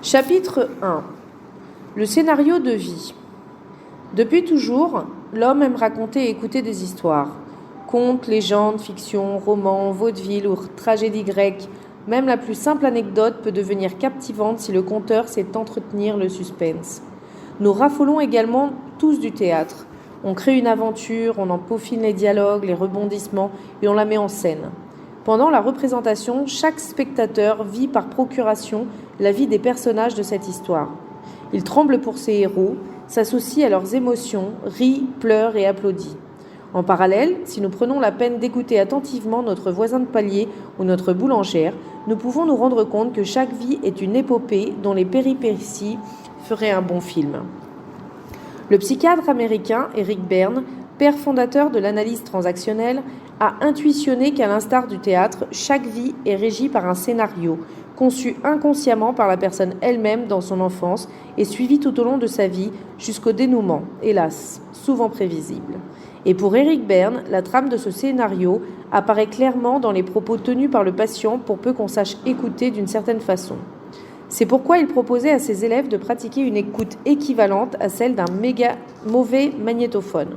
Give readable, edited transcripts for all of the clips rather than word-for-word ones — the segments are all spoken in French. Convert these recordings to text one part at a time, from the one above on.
Chapitre 1. Le scénario de vie. Depuis toujours, l'homme aime raconter et écouter des histoires. Contes, légendes, fictions, romans, vaudevilles ou tragédies grecques, même la plus simple anecdote peut devenir captivante si le conteur sait entretenir le suspense. Nous raffolons également tous du théâtre. On crée une aventure, on en peaufine les dialogues, les rebondissements et on la met en scène. Pendant la représentation, chaque spectateur vit par procuration la vie des personnages de cette histoire. Il tremble pour ses héros, s'associe à leurs émotions, rit, pleure et applaudit. En parallèle, si nous prenons la peine d'écouter attentivement notre voisin de palier ou notre boulangère, nous pouvons nous rendre compte que chaque vie est une épopée dont les péripéties feraient un bon film. Le psychiatre américain Eric Berne, père fondateur de l'analyse transactionnelle, a intuitionné qu'à l'instar du théâtre, chaque vie est régie par un scénario, conçu inconsciemment par la personne elle-même dans son enfance et suivi tout au long de sa vie jusqu'au dénouement, hélas, souvent prévisible. Et pour Eric Berne, la trame de ce scénario apparaît clairement dans les propos tenus par le patient pour peu qu'on sache écouter d'une certaine façon. C'est pourquoi il proposait à ses élèves de pratiquer une écoute équivalente à celle d'un méga mauvais magnétophone.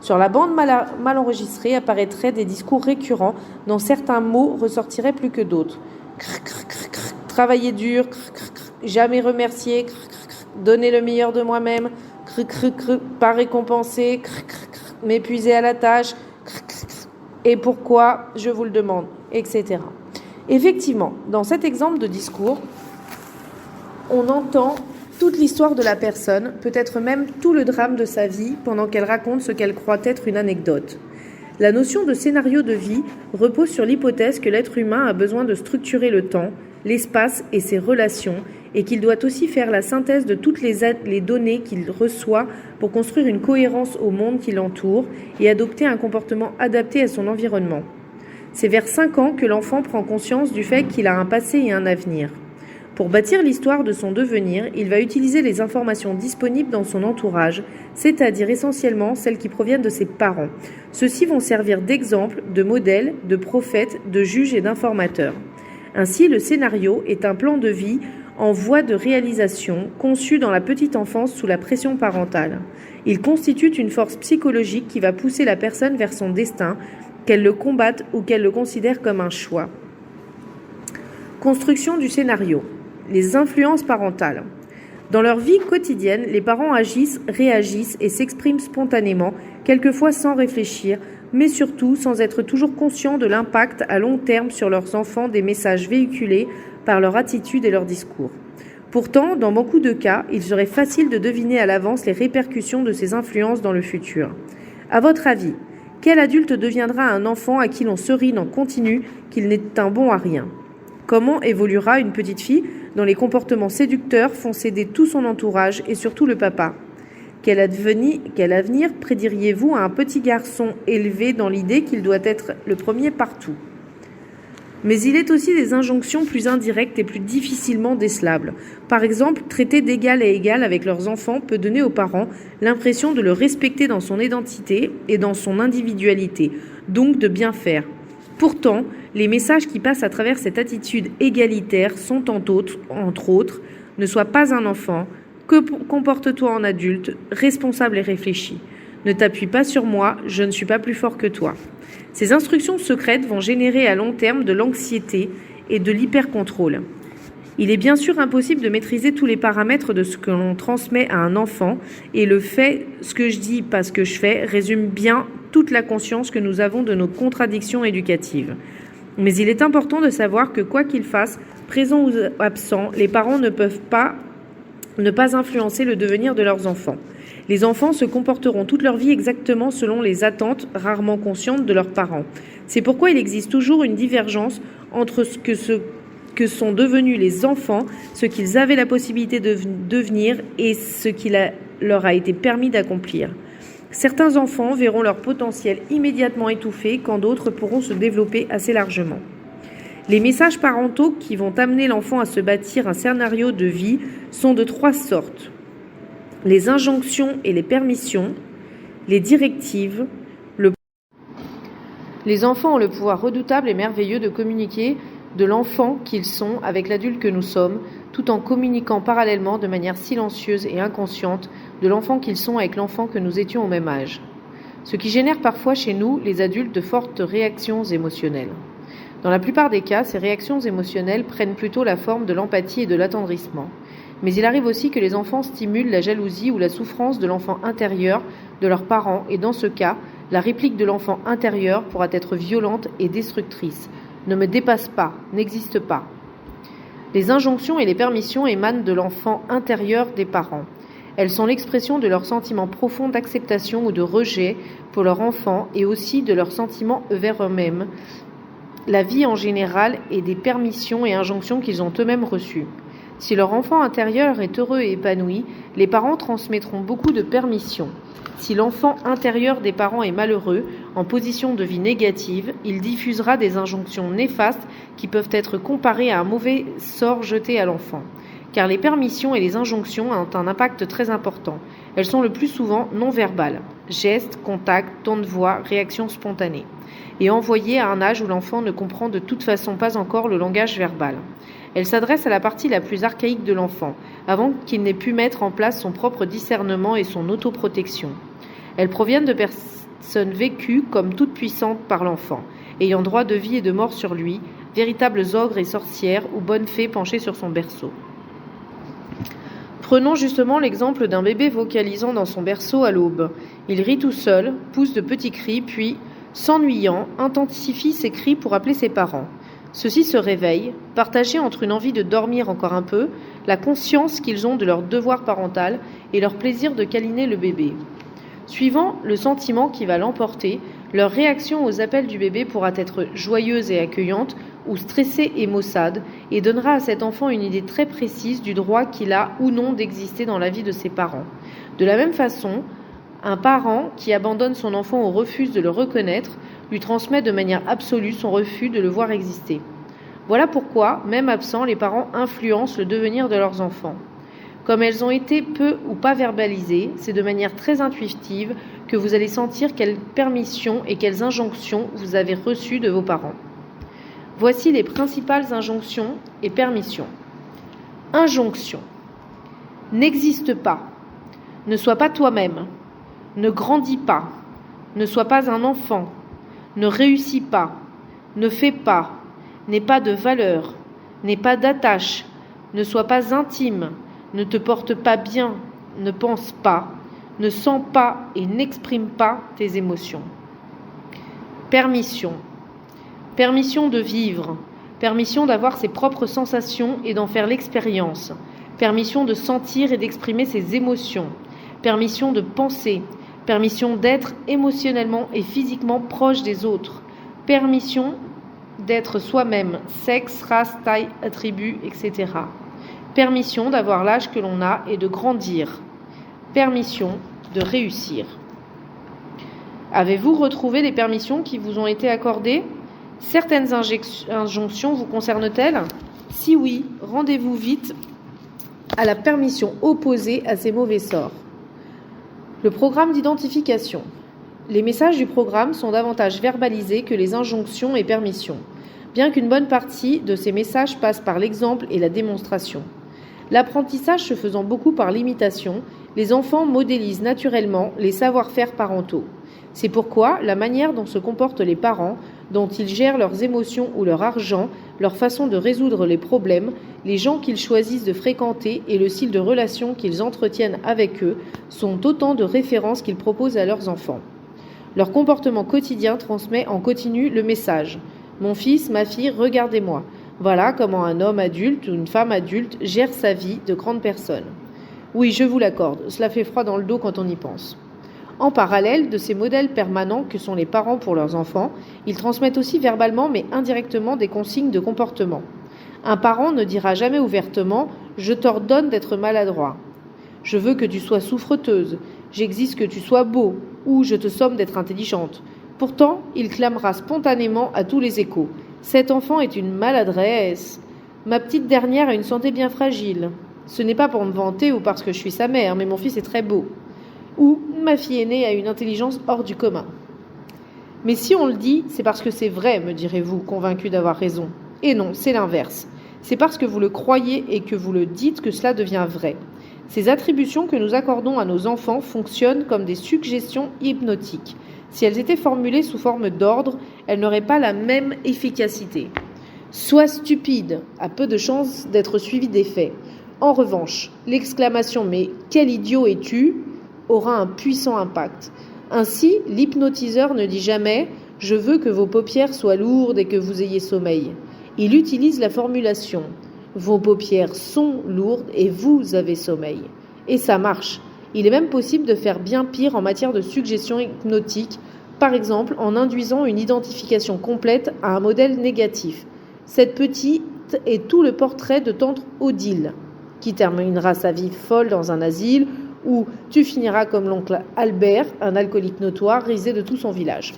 Sur la bande mal enregistrée apparaîtraient des discours récurrents dont certains mots ressortiraient plus que d'autres. Travailler dur, jamais remercier, donner le meilleur de moi-même, pas récompensé, m'épuiser à la tâche, et pourquoi, je vous le demande, etc. Effectivement, dans cet exemple de discours, on entend toute l'histoire de la personne, peut-être même tout le drame de sa vie pendant qu'elle raconte ce qu'elle croit être une anecdote. La notion de scénario de vie repose sur l'hypothèse que l'être humain a besoin de structurer le temps, l'espace et ses relations, et qu'il doit aussi faire la synthèse de toutes les données qu'il reçoit pour construire une cohérence au monde qui l'entoure et adopter un comportement adapté à son environnement. C'est vers 5 ans que l'enfant prend conscience du fait qu'il a un passé et un avenir. Pour bâtir l'histoire de son devenir, il va utiliser les informations disponibles dans son entourage, c'est-à-dire essentiellement celles qui proviennent de ses parents. Ceux-ci vont servir d'exemple, de modèle, de prophète, de juge et d'informateur. Ainsi, le scénario est un plan de vie en voie de réalisation, conçu dans la petite enfance sous la pression parentale. Il constitue une force psychologique qui va pousser la personne vers son destin, qu'elle le combatte ou qu'elle le considère comme un choix. Construction du scénario. Les influences parentales. Dans leur vie quotidienne, les parents agissent, réagissent et s'expriment spontanément, quelquefois sans réfléchir, mais surtout sans être toujours conscients de l'impact à long terme sur leurs enfants des messages véhiculés par leur attitude et leur discours. Pourtant, dans beaucoup de cas, il serait facile de deviner à l'avance les répercussions de ces influences dans le futur. À votre avis, quel adulte deviendra un enfant à qui l'on serine en continu qu'il n'est un bon à rien ? Comment évoluera une petite fille dont les comportements séducteurs font céder tout son entourage et surtout le papa ? Quel avenir prédiriez-vous à un petit garçon élevé dans l'idée qu'il doit être le premier partout ? Mais il est aussi des injonctions plus indirectes et plus difficilement décelables. Par exemple, traiter d'égal à égal avec leurs enfants peut donner aux parents l'impression de le respecter dans son identité et dans son individualité, donc de bien faire. Pourtant, les messages qui passent à travers cette attitude égalitaire sont entre autres, ne sois pas un enfant, comporte-toi en adulte, responsable et réfléchi. Ne t'appuie pas sur moi, je ne suis pas plus fort que toi. Ces instructions secrètes vont générer à long terme de l'anxiété et de l'hypercontrôle. Il est bien sûr impossible de maîtriser tous les paramètres de ce que l'on transmet à un enfant et le fait, ce que je dis, pas ce que je fais, résume bien toute la conscience que nous avons de nos contradictions éducatives. Mais il est important de savoir que quoi qu'ils fassent, présents ou absents, les parents ne peuvent pas ne pas influencer le devenir de leurs enfants. Les enfants se comporteront toute leur vie exactement selon les attentes rarement conscientes de leurs parents. C'est pourquoi il existe toujours une divergence entre ce que sont devenus les enfants, ce qu'ils avaient la possibilité de devenir et ce qu'il leur a été permis d'accomplir. Certains enfants verront leur potentiel immédiatement étouffé quand d'autres pourront se développer assez largement. Les messages parentaux qui vont amener l'enfant à se bâtir un scénario de vie sont de 3 sortes. Les injonctions et les permissions, les directives. Les enfants ont le pouvoir redoutable et merveilleux de communiquer de l'enfant qu'ils sont avec l'adulte que nous sommes, tout en communiquant parallèlement de manière silencieuse et inconsciente de l'enfant qu'ils sont avec l'enfant que nous étions au même âge. Ce qui génère parfois chez nous, les adultes, de fortes réactions émotionnelles. Dans la plupart des cas, ces réactions émotionnelles prennent plutôt la forme de l'empathie et de l'attendrissement. Mais il arrive aussi que les enfants stimulent la jalousie ou la souffrance de l'enfant intérieur de leurs parents, et dans ce cas, la réplique de l'enfant intérieur pourra être violente et destructrice. Ne me dépasse pas, n'existe pas. Les injonctions et les permissions émanent de l'enfant intérieur des parents. Elles sont l'expression de leur sentiment profond d'acceptation ou de rejet pour leur enfant et aussi de leurs sentiments envers eux-mêmes, la vie en général et des permissions et injonctions qu'ils ont eux-mêmes reçues. Si leur enfant intérieur est heureux et épanoui, les parents transmettront beaucoup de permissions. Si l'enfant intérieur des parents est malheureux, en position de vie négative, il diffusera des injonctions néfastes qui peuvent être comparées à un mauvais sort jeté à l'enfant. Car les permissions et les injonctions ont un impact très important. Elles sont le plus souvent non verbales, gestes, contacts, ton de voix, réactions spontanées, et envoyées à un âge où l'enfant ne comprend de toute façon pas encore le langage verbal. Elles s'adressent à la partie la plus archaïque de l'enfant, avant qu'il n'ait pu mettre en place son propre discernement et son autoprotection. Elles proviennent de personnes vécues comme toutes puissantes par l'enfant, ayant droit de vie et de mort sur lui, véritables ogres et sorcières ou bonnes fées penchées sur son berceau. Prenons justement l'exemple d'un bébé vocalisant dans son berceau à l'aube. Il rit tout seul, pousse de petits cris, puis, s'ennuyant, intensifie ses cris pour appeler ses parents. Ceux-ci se réveillent, partagés entre une envie de dormir encore un peu, la conscience qu'ils ont de leur devoir parental et leur plaisir de câliner le bébé. Suivant le sentiment qui va l'emporter, leur réaction aux appels du bébé pourra être joyeuse et accueillante ou stressée et maussade et donnera à cet enfant une idée très précise du droit qu'il a ou non d'exister dans la vie de ses parents. De la même façon, un parent qui abandonne son enfant ou refuse de le reconnaître lui transmet de manière absolue son refus de le voir exister. Voilà pourquoi, même absents, les parents influencent le devenir de leurs enfants. Comme elles ont été peu ou pas verbalisées, c'est de manière très intuitive que vous allez sentir quelles permissions et quelles injonctions vous avez reçues de vos parents. Voici les principales injonctions et permissions. Injonction. N'existe pas. Ne sois pas toi-même. Ne grandis pas. Ne sois pas un enfant. Ne réussis pas. Ne fais pas. N'aie pas de valeur. N'aie pas d'attache. Ne sois pas intime. Ne te porte pas bien. Ne pense pas. Ne sens pas et n'exprime pas tes émotions. Permission. Permission de vivre. Permission d'avoir ses propres sensations et d'en faire l'expérience. Permission de sentir et d'exprimer ses émotions. Permission de penser. Permission d'être émotionnellement et physiquement proche des autres. Permission d'être soi-même, sexe, race, taille, attribut, etc. Permission d'avoir l'âge que l'on a et de grandir. Permission de réussir. Avez-vous retrouvé les permissions qui vous ont été accordées ? Certaines injonctions vous concernent-elles ? Si oui, rendez-vous vite à la permission opposée à ces mauvais sorts. Le programme d'identification. Les messages du programme sont davantage verbalisés que les injonctions et permissions, bien qu'une bonne partie de ces messages passe par l'exemple et la démonstration. L'apprentissage se faisant beaucoup par l'imitation, les enfants modélisent naturellement les savoir-faire parentaux. C'est pourquoi la manière dont se comportent les parents, dont ils gèrent leurs émotions ou leur argent, leur façon de résoudre les problèmes, les gens qu'ils choisissent de fréquenter et le style de relation qu'ils entretiennent avec eux sont autant de références qu'ils proposent à leurs enfants. Leur comportement quotidien transmet en continu le message « Mon fils, ma fille, regardez-moi ». Voilà comment un homme adulte ou une femme adulte gère sa vie de grande personne. Oui, je vous l'accorde, cela fait froid dans le dos quand on y pense. En parallèle de ces modèles permanents que sont les parents pour leurs enfants, ils transmettent aussi verbalement mais indirectement des consignes de comportement. Un parent ne dira jamais ouvertement « Je t'ordonne d'être maladroit »,« Je veux que tu sois souffreteuse »,« J'exige que tu sois beau » ou « Je te somme d'être intelligente ». Pourtant, il clamera spontanément à tous les échos « Cet enfant est une maladresse »,« Ma petite dernière a une santé bien fragile »,« Ce n'est pas pour me vanter ou parce que je suis sa mère, mais mon fils est très beau », ou « Ma fille aînée a une intelligence hors du commun ». Mais si on le dit, c'est parce que c'est vrai, me direz-vous, convaincu d'avoir raison. Et non, c'est l'inverse. C'est parce que vous le croyez et que vous le dites que cela devient vrai. Ces attributions que nous accordons à nos enfants fonctionnent comme des suggestions hypnotiques. Si elles étaient formulées sous forme d'ordre, elles n'auraient pas la même efficacité. Sois stupide a peu de chances d'être suivie d'effet. En revanche, l'exclamation « mais quel idiot es-tu » aura un puissant impact. Ainsi, l'hypnotiseur ne dit jamais « je veux que vos paupières soient lourdes et que vous ayez sommeil ». Il utilise la formulation « vos paupières sont lourdes et vous avez sommeil ». Et ça marche. Il est même possible de faire bien pire en matière de suggestion hypnotique, par exemple en induisant une identification complète à un modèle négatif. Cette petite est tout le portrait de tante Odile, qui terminera sa vie folle dans un asile, ou tu finiras comme l'oncle Albert, un alcoolique notoire risé de tout son village.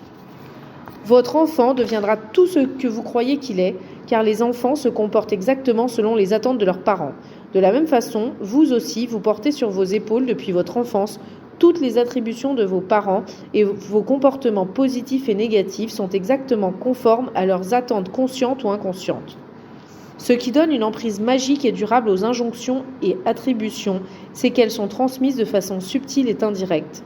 Votre enfant deviendra tout ce que vous croyez qu'il est, car les enfants se comportent exactement selon les attentes de leurs parents. De la même façon, vous aussi, vous portez sur vos épaules depuis votre enfance toutes les attributions de vos parents et vos comportements positifs et négatifs sont exactement conformes à leurs attentes conscientes ou inconscientes. Ce qui donne une emprise magique et durable aux injonctions et attributions, c'est qu'elles sont transmises de façon subtile et indirecte.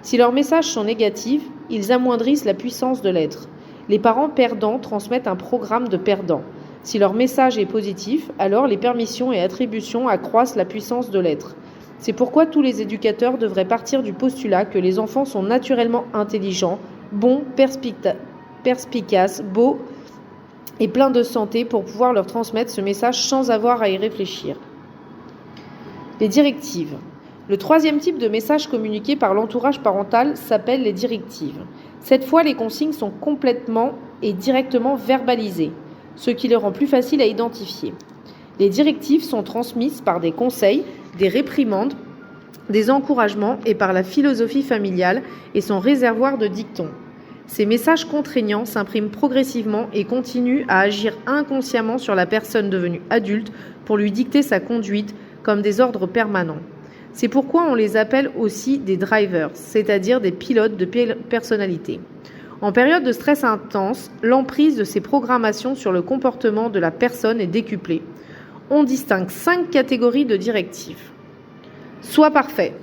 Si leurs messages sont négatifs, ils amoindrissent la puissance de l'être. Les parents perdants transmettent un programme de perdants. Si leur message est positif, alors les permissions et attributions accroissent la puissance de l'être. C'est pourquoi tous les éducateurs devraient partir du postulat que les enfants sont naturellement intelligents, bons, perspicaces, beaux et pleins de santé pour pouvoir leur transmettre ce message sans avoir à y réfléchir. Les directives. Le troisième type de message communiqué par l'entourage parental s'appelle les directives. Cette fois, les consignes sont complètement et directement verbalisées, ce qui les rend plus faciles à identifier. Les directives sont transmises par des conseils, des réprimandes, des encouragements et par la philosophie familiale et son réservoir de dictons. Ces messages contraignants s'impriment progressivement et continuent à agir inconsciemment sur la personne devenue adulte pour lui dicter sa conduite comme des ordres permanents. C'est pourquoi on les appelle aussi des drivers, c'est-à-dire des pilotes de personnalité. En période de stress intense, l'emprise de ces programmations sur le comportement de la personne est décuplée. On distingue 5 catégories de directives. Sois parfait.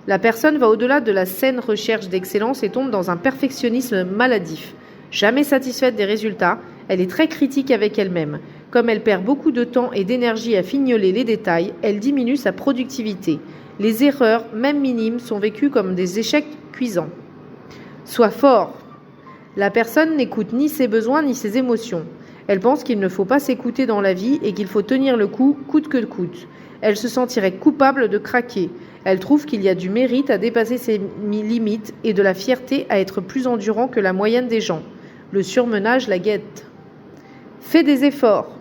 La personne va au-delà de la saine recherche d'excellence et tombe dans un perfectionnisme maladif. Jamais satisfaite des résultats, elle est très critique avec elle-même. Comme elle perd beaucoup de temps et d'énergie à fignoler les détails, elle diminue sa productivité. Les erreurs, même minimes, sont vécues comme des échecs cuisants. Sois fort. La personne n'écoute ni ses besoins ni ses émotions. Elle pense qu'il ne faut pas s'écouter dans la vie et qu'il faut tenir le coup coûte que coûte. Elle se sentirait coupable de craquer. Elle trouve qu'il y a du mérite à dépasser ses limites et de la fierté à être plus endurant que la moyenne des gens. Le surmenage la guette. Fais des efforts.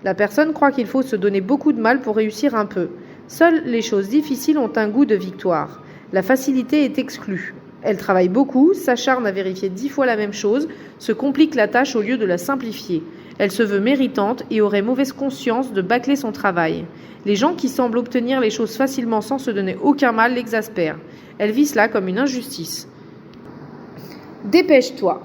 La personne croit qu'il faut se donner beaucoup de mal pour réussir un peu. Seules les choses difficiles ont un goût de victoire. La facilité est exclue. Elle travaille beaucoup, s'acharne à vérifier 10 fois la même chose, se complique la tâche au lieu de la simplifier. Elle se veut méritante et aurait mauvaise conscience de bâcler son travail. Les gens qui semblent obtenir les choses facilement sans se donner aucun mal l'exaspèrent. Elle vit cela comme une injustice. Dépêche-toi.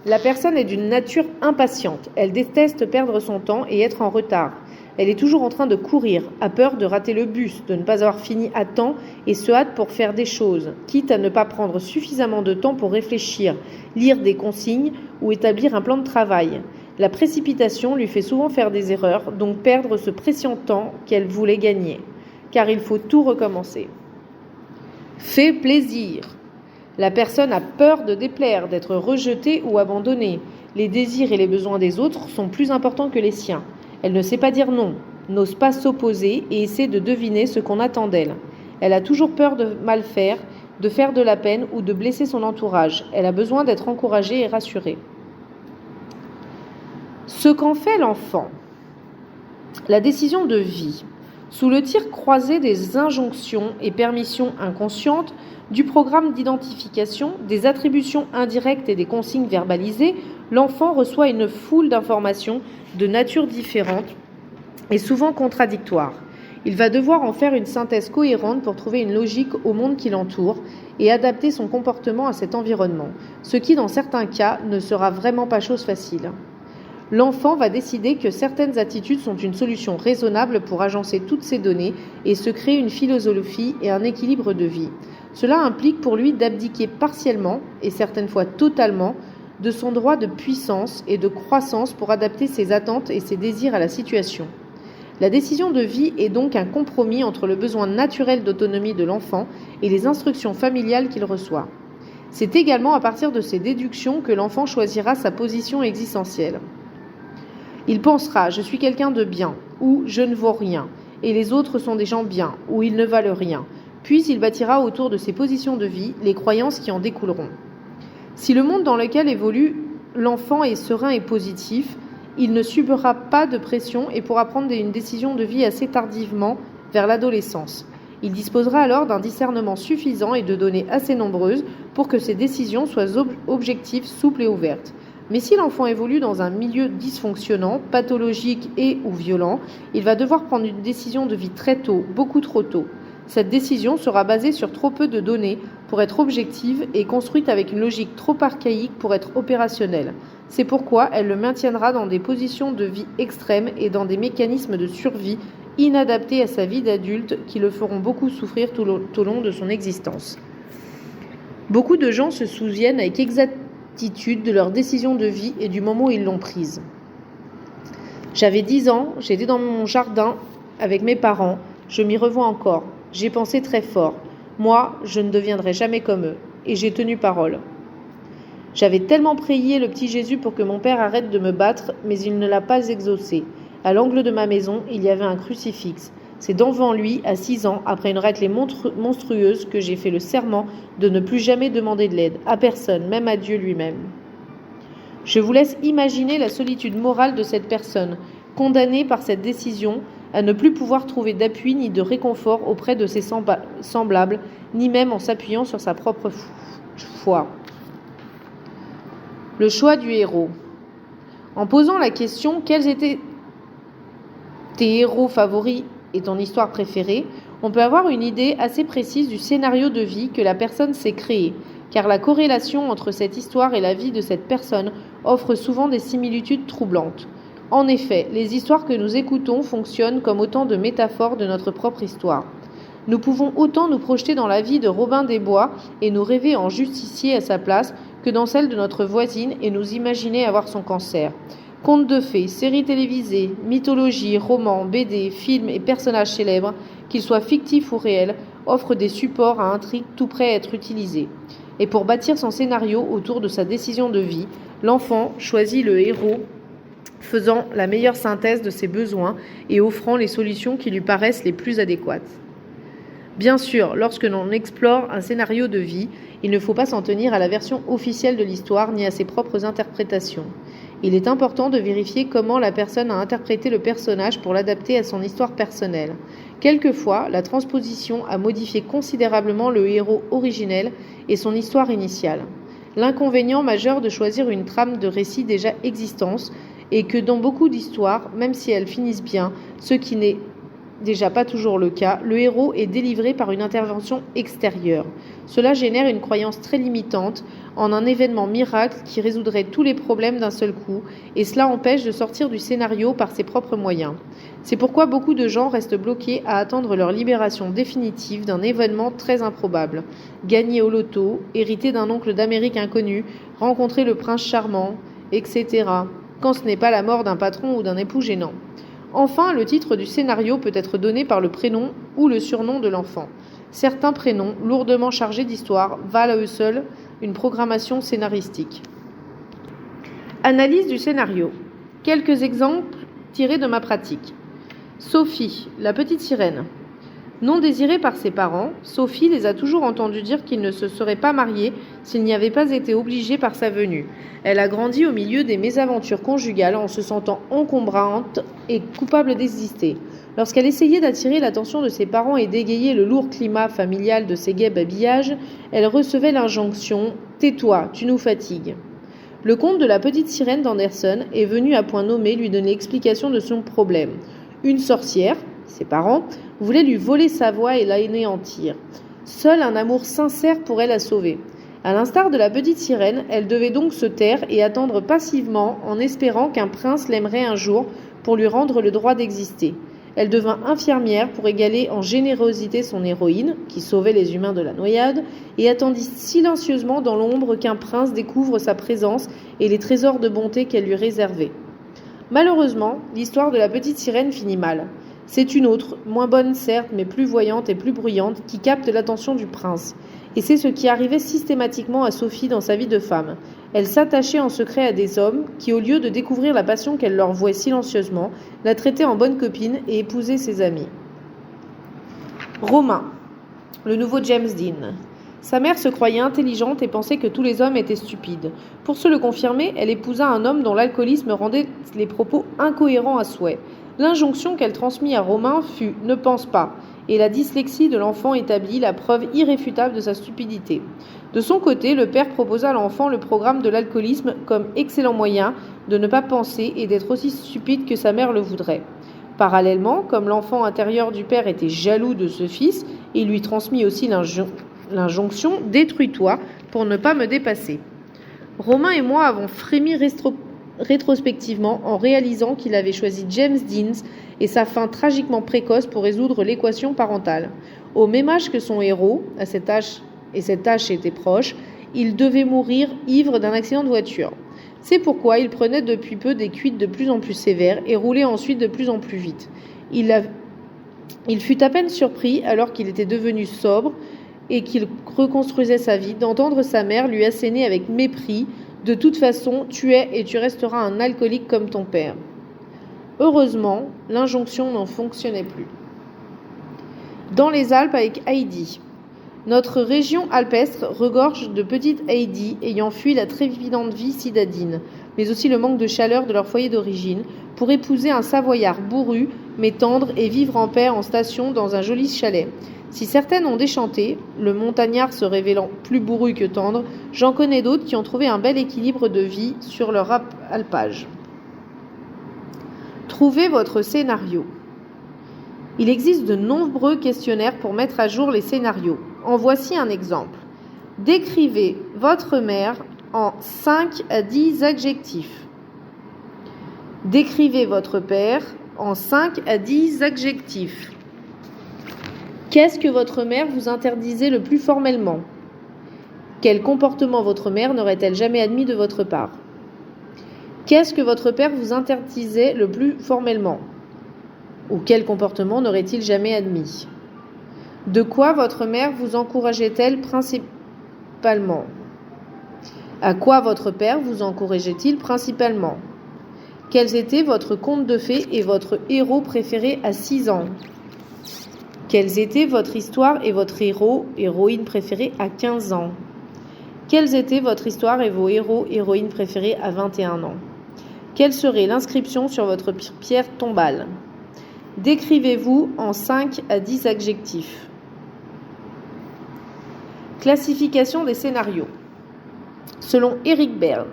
La personne est d'une nature impatiente. Elle déteste perdre son temps et être en retard. Elle est toujours en train de courir, a peur de rater le bus, de ne pas avoir fini à temps et se hâte pour faire des choses, quitte à ne pas prendre suffisamment de temps pour réfléchir, lire des consignes ou établir un plan de travail. La précipitation lui fait souvent faire des erreurs, donc perdre ce précieux temps qu'elle voulait gagner, car il faut tout recommencer. Fais plaisir. La personne a peur de déplaire, d'être rejetée ou abandonnée. Les désirs et les besoins des autres sont plus importants que les siens. Elle ne sait pas dire non, n'ose pas s'opposer et essaie de deviner ce qu'on attend d'elle. Elle a toujours peur de mal faire, de faire de la peine ou de blesser son entourage. Elle a besoin d'être encouragée et rassurée. Ce qu'en fait l'enfant. La décision de vie. Sous le tir croisé des injonctions et permissions inconscientes, du programme d'identification, des attributions indirectes et des consignes verbalisées, l'enfant reçoit une foule d'informations de nature différente et souvent contradictoires. Il va devoir en faire une synthèse cohérente pour trouver une logique au monde qui l'entoure et adapter son comportement à cet environnement, ce qui, dans certains cas, ne sera vraiment pas chose facile. L'enfant va décider que certaines attitudes sont une solution raisonnable pour agencer toutes ces données et se créer une philosophie et un équilibre de vie. Cela implique pour lui d'abdiquer partiellement, et certaines fois totalement, de son droit de puissance et de croissance pour adapter ses attentes et ses désirs à la situation. La décision de vie est donc un compromis entre le besoin naturel d'autonomie de l'enfant et les instructions familiales qu'il reçoit. C'est également à partir de ces déductions que l'enfant choisira sa position existentielle. Il pensera « je suis quelqu'un de bien » ou « je ne vaux rien » et les autres sont des gens bien ou ils ne valent rien. Puis il bâtira autour de ses positions de vie les croyances qui en découleront. Si le monde dans lequel évolue l'enfant est serein et positif, il ne subira pas de pression et pourra prendre une décision de vie assez tardivement vers l'adolescence. Il disposera alors d'un discernement suffisant et de données assez nombreuses pour que ses décisions soient objectives, souples et ouvertes. Mais si l'enfant évolue dans un milieu dysfonctionnant, pathologique et ou violent, il va devoir prendre une décision de vie très tôt, beaucoup trop tôt. Cette décision sera basée sur trop peu de données pour être objective et construite avec une logique trop archaïque pour être opérationnelle. C'est pourquoi elle le maintiendra dans des positions de vie extrêmes et dans des mécanismes de survie inadaptés à sa vie d'adulte qui le feront beaucoup souffrir tout au long de son existence. Beaucoup de gens se souviennent avec exactitude de leur décision de vie et du moment où ils l'ont prise. J'avais 10 ans, j'étais dans mon jardin avec mes parents, je m'y revois encore. J'ai pensé très fort. Moi, je ne deviendrai jamais comme eux. Et j'ai tenu parole. J'avais tellement prié le petit Jésus pour que mon père arrête de me battre, mais il ne l'a pas exaucé. À l'angle de ma maison, il y avait un crucifix. C'est devant lui, à 6 ans, après une raclée monstrueuse, que j'ai fait le serment de ne plus jamais demander de l'aide, à personne, même à Dieu lui-même. Je vous laisse imaginer la solitude morale de cette personne, condamnée par cette décision, à ne plus pouvoir trouver d'appui ni de réconfort auprès de ses semblables, ni même en s'appuyant sur sa propre foi. Le choix du héros. En posant la question « Quels étaient tes héros favoris et ton histoire préférée ?», on peut avoir une idée assez précise du scénario de vie que la personne s'est créé, car la corrélation entre cette histoire et la vie de cette personne offre souvent des similitudes troublantes. En effet, les histoires que nous écoutons fonctionnent comme autant de métaphores de notre propre histoire. Nous pouvons autant nous projeter dans la vie de Robin des Bois et nous rêver en justicier à sa place que dans celle de notre voisine et nous imaginer avoir son cancer. Contes de fées, séries télévisées, mythologies, romans, BD, films et personnages célèbres, qu'ils soient fictifs ou réels, offrent des supports à intrigue tout prêts à être utilisés. Et pour bâtir son scénario autour de sa décision de vie, l'enfant choisit le héros faisant la meilleure synthèse de ses besoins et offrant les solutions qui lui paraissent les plus adéquates. Bien sûr, lorsque l'on explore un scénario de vie, il ne faut pas s'en tenir à la version officielle de l'histoire ni à ses propres interprétations. Il est important de vérifier comment la personne a interprété le personnage pour l'adapter à son histoire personnelle. Quelquefois, la transposition a modifié considérablement le héros originel et son histoire initiale. L'inconvénient majeur de choisir une trame de récit déjà existante et que dans beaucoup d'histoires, même si elles finissent bien, ce qui n'est déjà pas toujours le cas, le héros est délivré par une intervention extérieure. Cela génère une croyance très limitante en un événement miracle qui résoudrait tous les problèmes d'un seul coup, et cela empêche de sortir du scénario par ses propres moyens. C'est pourquoi beaucoup de gens restent bloqués à attendre leur libération définitive d'un événement très improbable. Gagner au loto, hériter d'un oncle d'Amérique inconnu, rencontrer le prince charmant, etc., quand ce n'est pas la mort d'un patron ou d'un époux gênant. Enfin, le titre du scénario peut être donné par le prénom ou le surnom de l'enfant. Certains prénoms, lourdement chargés d'histoire, valent à eux seuls une programmation scénaristique. Analyse du scénario. Quelques exemples tirés de ma pratique. Sophie, la petite sirène. Non désirée par ses parents, Sophie les a toujours entendus dire qu'ils ne se seraient pas mariés s'ils n'y avaient pas été obligés par sa venue. Elle a grandi au milieu des mésaventures conjugales en se sentant encombrante et coupable d'exister. Lorsqu'elle essayait d'attirer l'attention de ses parents et d'égayer le lourd climat familial de ses gai babillages, elle recevait l'injonction « Tais-toi, tu nous fatigues ». Le conte de la petite sirène d'Anderson est venu à point nommé lui donner l'explication de son problème. Une sorcière, ses parents, voulaient lui voler sa voix et l'anéantir. Seul un amour sincère pourrait la sauver. À l'instar de la petite sirène, elle devait donc se taire et attendre passivement en espérant qu'un prince l'aimerait un jour pour lui rendre le droit d'exister. Elle devint infirmière pour égaler en générosité son héroïne, qui sauvait les humains de la noyade, et attendit silencieusement dans l'ombre qu'un prince découvre sa présence et les trésors de bonté qu'elle lui réservait. Malheureusement, l'histoire de la petite sirène finit mal. C'est une autre, moins bonne certes, mais plus voyante et plus bruyante, qui capte l'attention du prince. Et c'est ce qui arrivait systématiquement à Sophie dans sa vie de femme. Elle s'attachait en secret à des hommes qui, au lieu de découvrir la passion qu'elle leur vouait silencieusement, la traitaient en bonne copine et épousaient ses amis. Romain, le nouveau James Dean. Sa mère se croyait intelligente et pensait que tous les hommes étaient stupides. Pour se le confirmer, elle épousa un homme dont l'alcoolisme rendait les propos incohérents à souhait. L'injonction qu'elle transmit à Romain fut « ne pense pas », et la dyslexie de l'enfant établit la preuve irréfutable de sa stupidité. De son côté, le père proposa à l'enfant le programme de l'alcoolisme comme excellent moyen de ne pas penser et d'être aussi stupide que sa mère le voudrait. Parallèlement, comme l'enfant intérieur du père était jaloux de ce fils, il lui transmit aussi l'injonction « détruis-toi pour ne pas me dépasser ». Romain et moi avons frémi rétrospectivement en réalisant qu'il avait choisi James Dean et sa fin tragiquement précoce pour résoudre l'équation parentale. Au même âge que son héros, à cet âge était proche, il devait mourir ivre d'un accident de voiture. C'est pourquoi il prenait depuis peu des cuites de plus en plus sévères et roulait ensuite de plus en plus vite. Il fut à peine surpris, alors qu'il était devenu sobre et qu'il reconstruisait sa vie, d'entendre sa mère lui asséner avec mépris: « De toute façon, tu es et tu resteras un alcoolique comme ton père. » Heureusement, l'injonction n'en fonctionnait plus. Dans les Alpes avec Heidi. Notre région alpestre regorge de petites Heidi ayant fui la trépidante vie citadine, mais aussi le manque de chaleur de leur foyer d'origine, pour épouser un Savoyard bourru, mais tendre, et vivre en paix en station dans un joli chalet. Si certaines ont déchanté, le montagnard se révélant plus bourru que tendre, j'en connais d'autres qui ont trouvé un bel équilibre de vie sur leur alpage. Trouvez votre scénario. Il existe de nombreux questionnaires pour mettre à jour les scénarios. En voici un exemple. Décrivez votre mère en 5 à 10 adjectifs. Décrivez votre père en 5 à 10 adjectifs. Qu'est-ce que votre mère vous interdisait le plus formellement? Quel comportement votre mère n'aurait-elle jamais admis de votre part? Qu'est-ce que votre père vous interdisait le plus formellement? Ou quel comportement n'aurait-il jamais admis? De quoi votre mère vous encourageait-elle principalement? À quoi votre père vous encourageait-il principalement? Quels étaient votre conte de fées et votre héros préféré à 6 ans? Quelles étaient votre histoire et votre héroïne préférée à 15 ans? Quelles étaient votre histoire et vos héroïnes préférés à 21 ans? Quelle serait l'inscription sur votre pierre tombale? Décrivez-vous en 5 à 10 adjectifs. Classification des scénarios. Selon Eric Berne,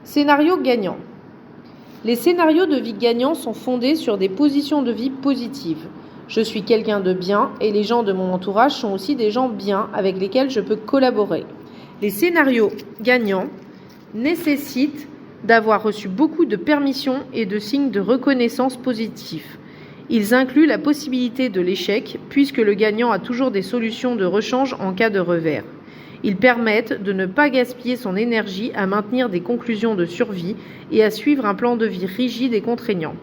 scénario gagnant. Les scénarios de vie gagnants sont fondés sur des positions de vie positives. Je suis quelqu'un de bien et les gens de mon entourage sont aussi des gens bien avec lesquels je peux collaborer. Les scénarios gagnants nécessitent d'avoir reçu beaucoup de permissions et de signes de reconnaissance positifs. Ils incluent la possibilité de l'échec, puisque le gagnant a toujours des solutions de rechange en cas de revers. Ils permettent de ne pas gaspiller son énergie à maintenir des conclusions de survie et à suivre un plan de vie rigide et contraignant.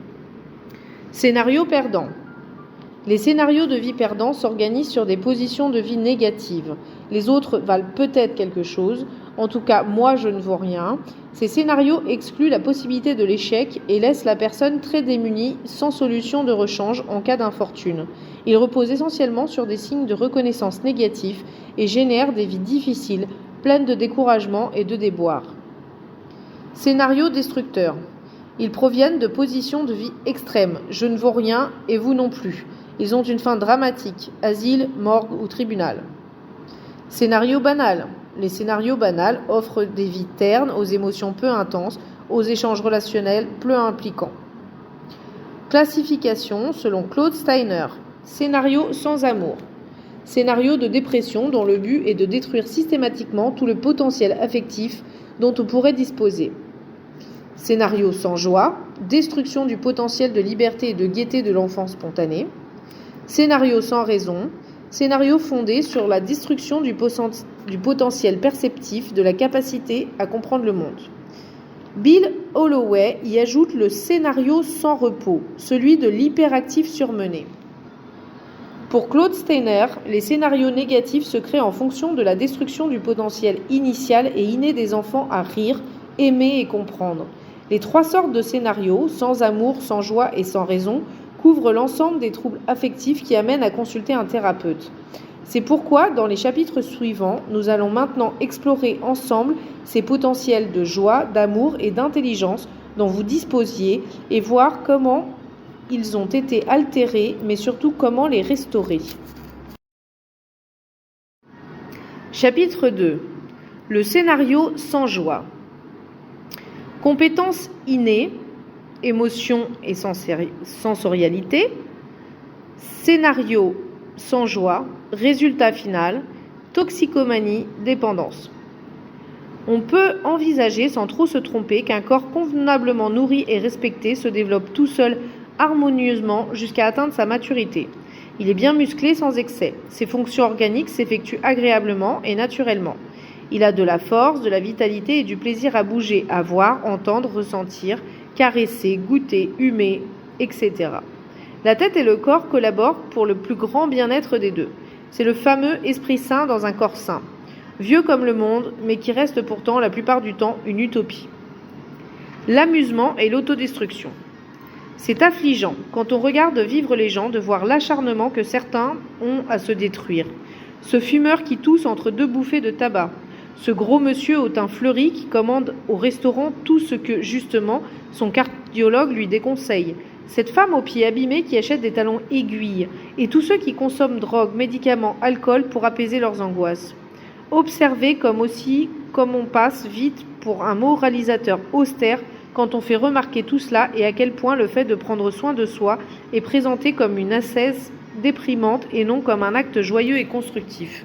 Scénario perdant. Les scénarios de vie perdants s'organisent sur des positions de vie négatives. Les autres valent peut-être quelque chose. En tout cas, moi, je ne vaux rien. Ces scénarios excluent la possibilité de l'échec et laissent la personne très démunie, sans solution de rechange en cas d'infortune. Ils reposent essentiellement sur des signes de reconnaissance négatifs et génèrent des vies difficiles, pleines de découragement et de déboire. Scénario destructeur. Ils proviennent de positions de vie extrêmes. Je ne vaux rien et vous non plus. Ils ont une fin dramatique, asile, morgue ou tribunal. Scénario banal. Les scénarios banals offrent des vies ternes, aux émotions peu intenses, aux échanges relationnels peu impliquants. Classification selon Claude Steiner. Scénario sans amour. scénario de dépression dont le but est de détruire systématiquement tout le potentiel affectif dont on pourrait disposer. Scénario sans joie, destruction du potentiel de liberté et de gaieté de l'enfant spontané. Scénario sans raison, scénario fondé sur la destruction du potentiel perceptif de la capacité à comprendre le monde. Bill Holloway y ajoute le scénario sans repos, celui de l'hyperactif surmené. Pour Claude Steiner, les scénarios négatifs se créent en fonction de la destruction du potentiel initial et inné des enfants à rire, aimer et comprendre. Les 3 sortes de scénarios, sans amour, sans joie et sans raison, couvrent l'ensemble des troubles affectifs qui amènent à consulter un thérapeute. C'est pourquoi, dans les chapitres suivants, nous allons maintenant explorer ensemble ces potentiels de joie, d'amour et d'intelligence dont vous disposiez et voir comment ils ont été altérés, mais surtout comment les restaurer. Chapitre 2. Le scénario sans joie. Compétences innées, émotions et sensorialité. Scénario sans joie, résultat final, toxicomanie, dépendance. On peut envisager sans trop se tromper qu'un corps convenablement nourri et respecté se développe tout seul harmonieusement jusqu'à atteindre sa maturité. Il est bien musclé sans excès. Ses fonctions organiques s'effectuent agréablement et naturellement. Il a de la force, de la vitalité et du plaisir à bouger, à voir, entendre, ressentir, caresser, goûter, humer, etc. La tête et le corps collaborent pour le plus grand bien-être des deux. C'est le fameux esprit sain dans un corps sain, vieux comme le monde, mais qui reste pourtant la plupart du temps une utopie. L'amusement et l'autodestruction. C'est affligeant, quand on regarde vivre les gens, de voir l'acharnement que certains ont à se détruire. Ce fumeur qui tousse entre 2 bouffées de tabac. Ce gros monsieur au teint fleuri qui commande au restaurant tout ce que, justement, son cardiologue lui déconseille. Cette femme aux pieds abîmés qui achète des talons aiguilles. Et tous ceux qui consomment drogue, médicaments, alcool pour apaiser leurs angoisses. Observez comme on passe vite pour un moralisateur austère quand on fait remarquer tout cela et à quel point le fait de prendre soin de soi est présenté comme une ascèse déprimante et non comme un acte joyeux et constructif.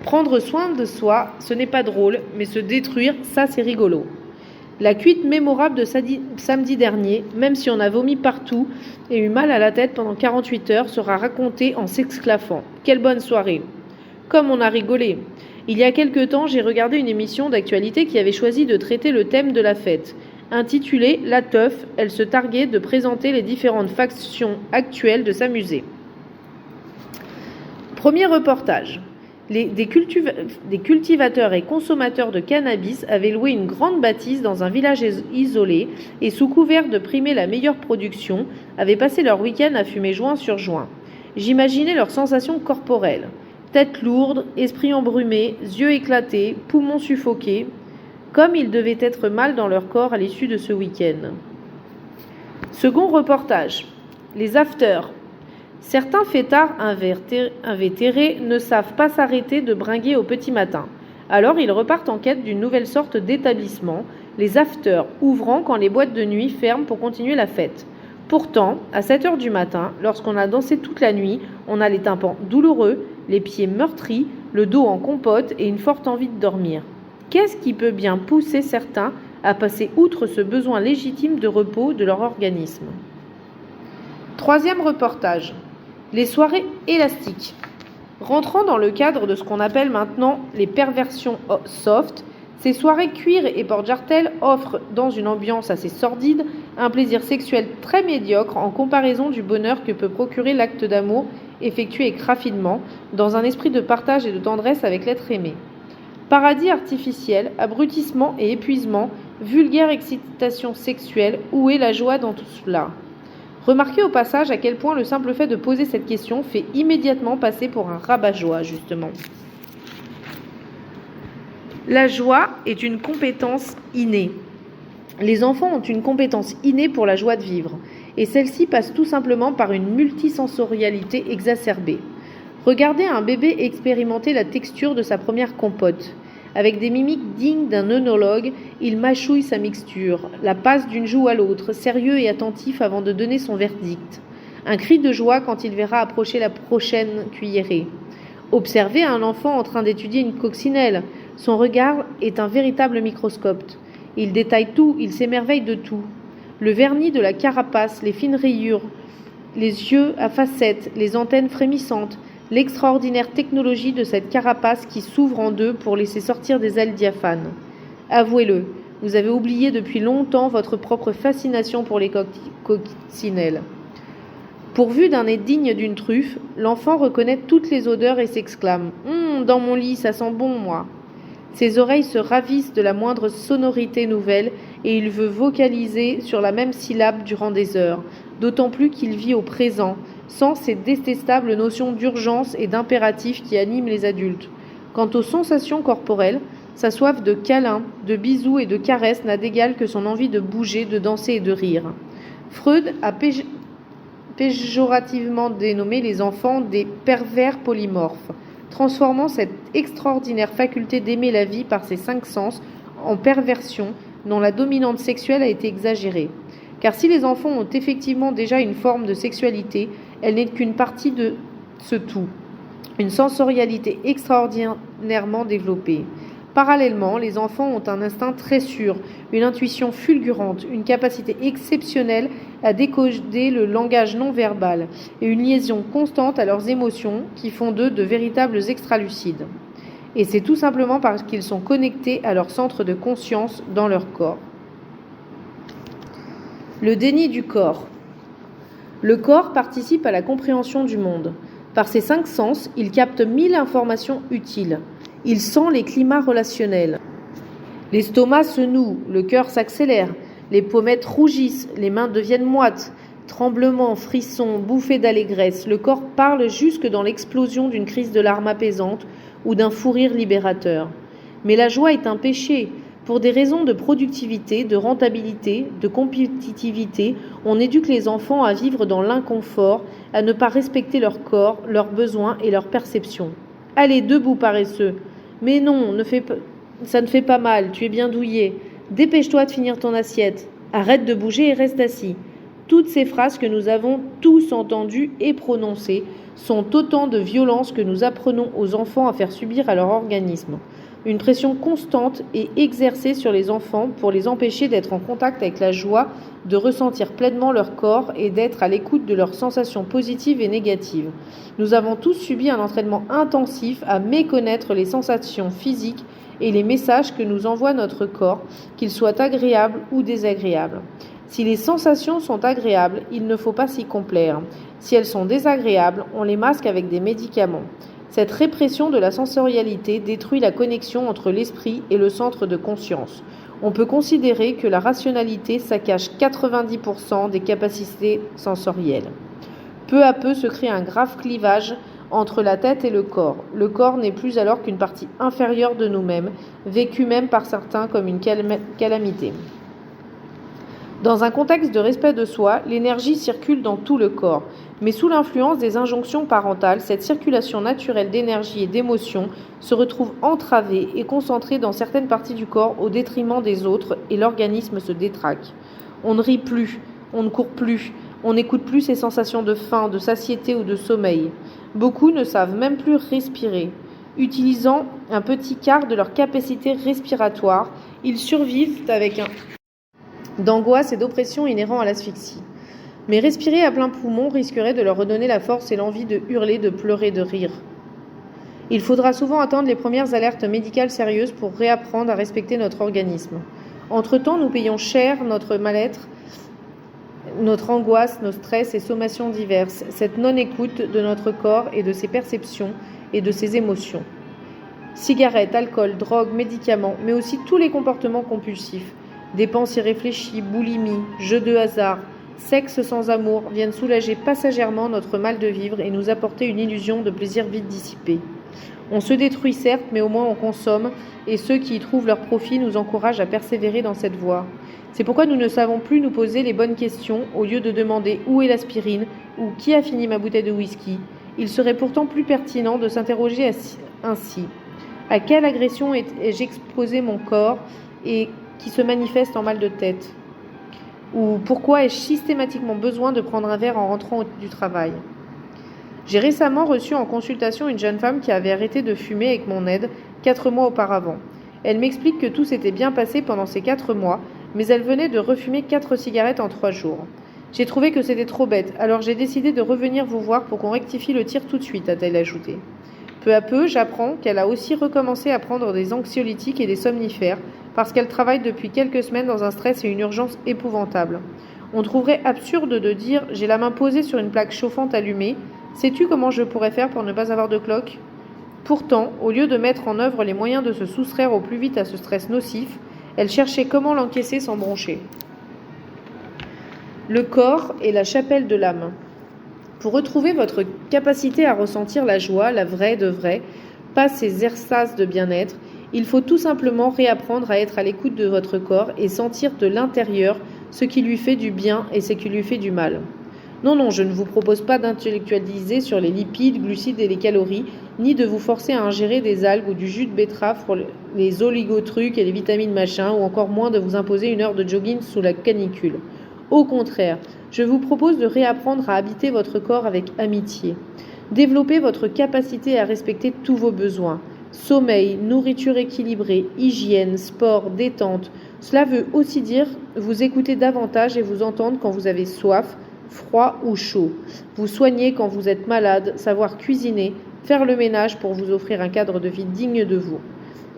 Prendre soin de soi, ce n'est pas drôle, mais se détruire, ça c'est rigolo. La cuite mémorable de samedi dernier, même si on a vomi partout et eu mal à la tête pendant 48 heures, sera racontée en s'exclafant. Quelle bonne soirée! Comme on a rigolé! Il y a quelque temps, j'ai regardé une émission d'actualité qui avait choisi de traiter le thème de la fête. Intitulée La Teuf, elle se targuait de présenter les différentes factions actuelles de s'amuser. Premier reportage. Des cultivateurs et consommateurs de cannabis avaient loué une grande bâtisse dans un village isolé et, sous couvert de primer la meilleure production, avaient passé leur week-end à fumer joint sur joint. J'imaginais leurs sensations corporelles. Tête lourde, esprit embrumé, yeux éclatés, poumons suffoqués, comme ils devaient être mal dans leur corps à l'issue de ce week-end. Second reportage. Les afters. Certains fêtards invétérés ne savent pas s'arrêter de bringuer au petit matin. Alors ils repartent en quête d'une nouvelle sorte d'établissement, les afters, ouvrant quand les boîtes de nuit ferment pour continuer la fête. Pourtant, à 7 heures du matin, lorsqu'on a dansé toute la nuit, on a les tympans douloureux, les pieds meurtris, le dos en compote et une forte envie de dormir. Qu'est-ce qui peut bien pousser certains à passer outre ce besoin légitime de repos de leur organisme? Troisième reportage. Les soirées élastiques. Rentrant dans le cadre de ce qu'on appelle maintenant les perversions soft, ces soirées cuir et porte-jartel offrent, dans une ambiance assez sordide, un plaisir sexuel très médiocre en comparaison du bonheur que peut procurer l'acte d'amour effectué avec raffinement, dans un esprit de partage et de tendresse avec l'être aimé. Paradis artificiel, abrutissement et épuisement, vulgaire excitation sexuelle, où est la joie dans tout cela? Remarquez au passage à quel point le simple fait de poser cette question fait immédiatement passer pour un rabat-joie, justement. La joie est une compétence innée. Les enfants ont une compétence innée pour la joie de vivre, et celle-ci passe tout simplement par une multisensorialité exacerbée. Regardez un bébé expérimenter la texture de sa première compote. Avec des mimiques dignes d'un œnologue, il mâchouille sa mixture, la passe d'une joue à l'autre, sérieux et attentif avant de donner son verdict. Un cri de joie quand il verra approcher la prochaine cuillerée. Observez un enfant en train d'étudier une coccinelle. Son regard est un véritable microscope. Il détaille tout, il s'émerveille de tout. Le vernis de la carapace, les fines rayures, les yeux à facettes, les antennes frémissantes, l'extraordinaire technologie de cette carapace qui s'ouvre en deux pour laisser sortir des ailes diaphanes. Avouez-le, vous avez oublié depuis longtemps votre propre fascination pour les coccinelles. Pourvu d'un nez digne d'une truffe, l'enfant reconnaît toutes les odeurs et s'exclame « Dans mon lit, ça sent bon, moi !» Ses oreilles se ravissent de la moindre sonorité nouvelle et il veut vocaliser sur la même syllabe durant des heures, d'autant plus qu'il vit au présent, sans ces détestables notions d'urgence et d'impératif qui animent les adultes. Quant aux sensations corporelles, sa soif de câlins, de bisous et de caresses n'a d'égal que son envie de bouger, de danser et de rire. Freud a péjorativement dénommé les enfants des pervers polymorphes, transformant cette extraordinaire faculté d'aimer la vie par ses 5 sens en perversion dont la dominante sexuelle a été exagérée. Car si les enfants ont effectivement déjà une forme de sexualité, elle n'est qu'une partie de ce tout, une sensorialité extraordinairement développée. Parallèlement, les enfants ont un instinct très sûr, une intuition fulgurante, une capacité exceptionnelle à décoder le langage non verbal et une liaison constante à leurs émotions qui font d'eux de véritables extralucides. Et c'est tout simplement parce qu'ils sont connectés à leur centre de conscience dans leur corps. Le déni du corps. Le corps participe à la compréhension du monde. Par ses 5 sens, il capte 1000 informations utiles. Il sent les climats relationnels. L'estomac se noue, le cœur s'accélère, les pommettes rougissent, les mains deviennent moites. Tremblements, frissons, bouffées d'allégresse, le corps parle jusque dans l'explosion d'une crise de larmes apaisante ou d'un fou rire libérateur. Mais la joie est un péché. Pour des raisons de productivité, de rentabilité, de compétitivité, on éduque les enfants à vivre dans l'inconfort, à ne pas respecter leur corps, leurs besoins et leurs perceptions. Allez, debout, paresseux. Mais non, ça ne fait pas mal, tu es bien douillé. Dépêche-toi de finir ton assiette. Arrête de bouger et reste assis. Toutes ces phrases que nous avons tous entendues et prononcées sont autant de violences que nous apprenons aux enfants à faire subir à leur organisme. Une pression constante est exercée sur les enfants pour les empêcher d'être en contact avec la joie, de ressentir pleinement leur corps et d'être à l'écoute de leurs sensations positives et négatives. Nous avons tous subi un entraînement intensif à méconnaître les sensations physiques et les messages que nous envoie notre corps, qu'ils soient agréables ou désagréables. Si les sensations sont agréables, il ne faut pas s'y complaire. Si elles sont désagréables, on les masque avec des médicaments. Cette répression de la sensorialité détruit la connexion entre l'esprit et le centre de conscience. On peut considérer que la rationalité saccage 90% des capacités sensorielles. Peu à peu se crée un grave clivage entre la tête et le corps. Le corps n'est plus alors qu'une partie inférieure de nous-mêmes, vécue même par certains comme une calamité. Dans un contexte de respect de soi, l'énergie circule dans tout le corps. Mais sous l'influence des injonctions parentales, cette circulation naturelle d'énergie et d'émotions se retrouve entravée et concentrée dans certaines parties du corps au détriment des autres et l'organisme se détraque. On ne rit plus, on ne court plus, on n'écoute plus ses sensations de faim, de satiété ou de sommeil. Beaucoup ne savent même plus respirer. Utilisant un petit quart de leur capacité respiratoire, ils survivent avec d'angoisse et d'oppression inhérents à l'asphyxie. Mais respirer à plein poumon risquerait de leur redonner la force et l'envie de hurler, de pleurer, de rire. Il faudra souvent attendre les premières alertes médicales sérieuses pour réapprendre à respecter notre organisme. Entre-temps, nous payons cher notre mal-être, notre angoisse, nos stress et sommations diverses, cette non-écoute de notre corps et de ses perceptions et de ses émotions. Cigarettes, alcool, drogue, médicaments, mais aussi tous les comportements compulsifs, dépenses irréfléchies, boulimie, jeux de hasard, sexe sans amour viennent soulager passagèrement notre mal de vivre et nous apporter une illusion de plaisir vite dissipé. On se détruit certes, mais au moins on consomme, et ceux qui y trouvent leur profit nous encouragent à persévérer dans cette voie. C'est pourquoi nous ne savons plus nous poser les bonnes questions au lieu de demander où est l'aspirine ou qui a fini ma bouteille de whisky. Il serait pourtant plus pertinent de s'interroger ainsi. À quelle agression ai-je exposé mon corps et qui se manifeste en mal de tête? Ou pourquoi ai-je systématiquement besoin de prendre un verre en rentrant du travail? J'ai récemment reçu en consultation une jeune femme qui avait arrêté de fumer avec mon aide 4 mois auparavant. Elle m'explique que tout s'était bien passé pendant ces 4 mois, mais elle venait de refumer 4 cigarettes en 3 jours. J'ai trouvé que c'était trop bête, alors j'ai décidé de revenir vous voir pour qu'on rectifie le tir tout de suite, a-t-elle ajouté. Peu à peu, j'apprends qu'elle a aussi recommencé à prendre des anxiolytiques et des somnifères parce qu'elle travaille depuis quelques semaines dans un stress et une urgence épouvantables. On trouverait absurde de dire « j'ai la main posée sur une plaque chauffante allumée, sais-tu comment je pourrais faire pour ne pas avoir de cloque ?» Pourtant, au lieu de mettre en œuvre les moyens de se soustraire au plus vite à ce stress nocif, elle cherchait comment l'encaisser sans broncher. Le corps est la chapelle de l'âme. Pour retrouver votre capacité à ressentir la joie, la vraie de vraie, pas ces extases de bien-être, il faut tout simplement réapprendre à être à l'écoute de votre corps et sentir de l'intérieur ce qui lui fait du bien et ce qui lui fait du mal. Non, je ne vous propose pas d'intellectualiser sur les lipides, glucides et les calories, ni de vous forcer à ingérer des algues ou du jus de betterave pour les oligotrucs et les vitamines machin, ou encore moins de vous imposer une heure de jogging sous la canicule. Au contraire, je vous propose de réapprendre à habiter votre corps avec amitié. Développer votre capacité à respecter tous vos besoins. Sommeil, nourriture équilibrée, hygiène, sport, détente. Cela veut aussi dire vous écouter davantage et vous entendre quand vous avez soif, froid ou chaud. Vous soigner quand vous êtes malade, savoir cuisiner, faire le ménage pour vous offrir un cadre de vie digne de vous.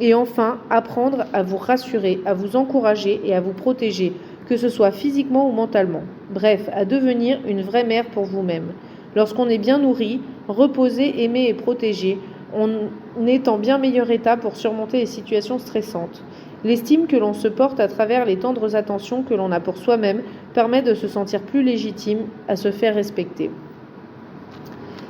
Et enfin, apprendre à vous rassurer, à vous encourager et à vous protéger, que ce soit physiquement ou mentalement. Bref, à devenir une vraie mère pour vous-même. Lorsqu'on est bien nourri, reposé, aimé et protégé, on est en bien meilleur état pour surmonter les situations stressantes. L'estime que l'on se porte à travers les tendres attentions que l'on a pour soi-même permet de se sentir plus légitime à se faire respecter.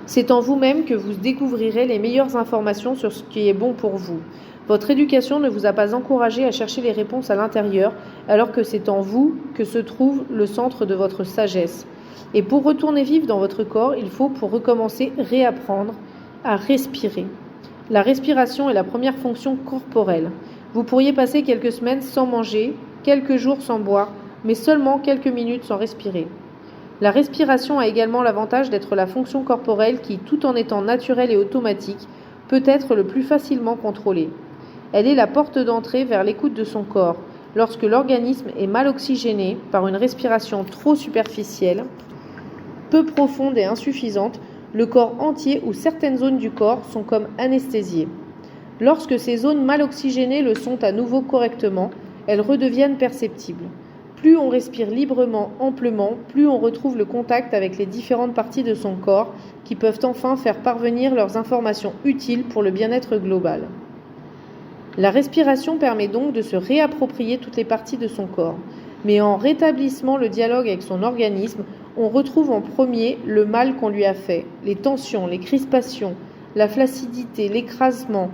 C'est en vous-même que vous découvrirez les meilleures informations sur ce qui est bon pour vous. Votre éducation ne vous a pas encouragé à chercher les réponses à l'intérieur, alors que c'est en vous que se trouve le centre de votre sagesse. Et pour retourner vivre dans votre corps, il faut, pour recommencer, réapprendre à respirer. La respiration est la première fonction corporelle. Vous pourriez passer quelques semaines sans manger, quelques jours sans boire, mais seulement quelques minutes sans respirer. La respiration a également l'avantage d'être la fonction corporelle qui, tout en étant naturelle et automatique, peut être le plus facilement contrôlée. Elle est la porte d'entrée vers l'écoute de son corps, lorsque l'organisme est mal oxygéné par une respiration trop superficielle, peu profonde et insuffisante, le corps entier ou certaines zones du corps sont comme anesthésiées. Lorsque ces zones mal oxygénées le sont à nouveau correctement, elles redeviennent perceptibles. Plus on respire librement, amplement, plus on retrouve le contact avec les différentes parties de son corps qui peuvent enfin faire parvenir leurs informations utiles pour le bien-être global. La respiration permet donc de se réapproprier toutes les parties de son corps. Mais en rétablissant le dialogue avec son organisme, on retrouve en premier le mal qu'on lui a fait, les tensions, les crispations, la flaccidité, l'écrasement,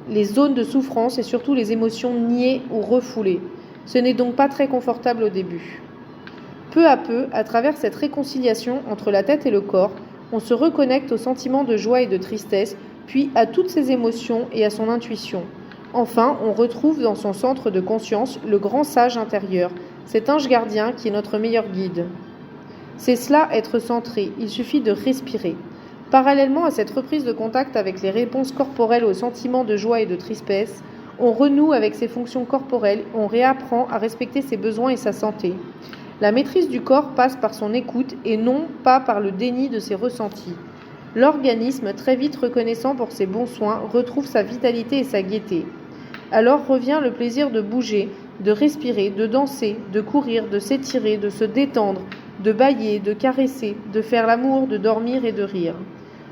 les zones de souffrance et surtout les émotions niées ou refoulées. Ce n'est donc pas très confortable au début. Peu à peu, à travers cette réconciliation entre la tête et le corps, on se reconnecte aux sentiments de joie et de tristesse, puis à toutes ses émotions et à son intuition. Enfin, on retrouve dans son centre de conscience le grand sage intérieur, cet ange gardien qui est notre meilleur guide. C'est cela, être centré, il suffit de respirer. Parallèlement à cette reprise de contact avec les réponses corporelles aux sentiments de joie et de tristesse, on renoue avec ses fonctions corporelles, on réapprend à respecter ses besoins et sa santé. La maîtrise du corps passe par son écoute et non pas par le déni de ses ressentis. L'organisme, très vite reconnaissant pour ses bons soins, retrouve sa vitalité et sa gaieté. Alors revient le plaisir de bouger, de respirer, de danser, de courir, de s'étirer, de se détendre, de bâiller, de caresser, de faire l'amour, de dormir et de rire.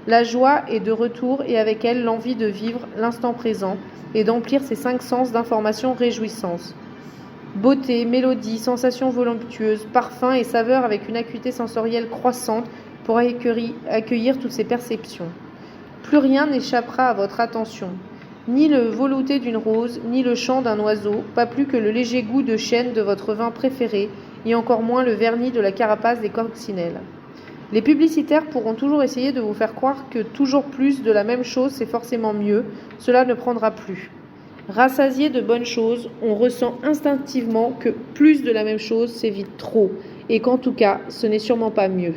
La joie est de retour et avec elle l'envie de vivre l'instant présent et d'emplir ses 5 sens d'informations réjouissantes. Beauté, mélodie, sensations voluptueuses, parfums et saveurs avec une acuité sensorielle croissante pour accueillir toutes ces perceptions. Plus rien n'échappera à votre attention. Ni le velouté d'une rose, ni le chant d'un oiseau, pas plus que le léger goût de chêne de votre vin préféré, et encore moins le vernis de la carapace des coccinelles. Les publicitaires pourront toujours essayer de vous faire croire que toujours plus de la même chose c'est forcément mieux, cela ne prendra plus. Rassasié de bonnes choses, on ressent instinctivement que plus de la même chose c'est vite trop, et qu'en tout cas ce n'est sûrement pas mieux.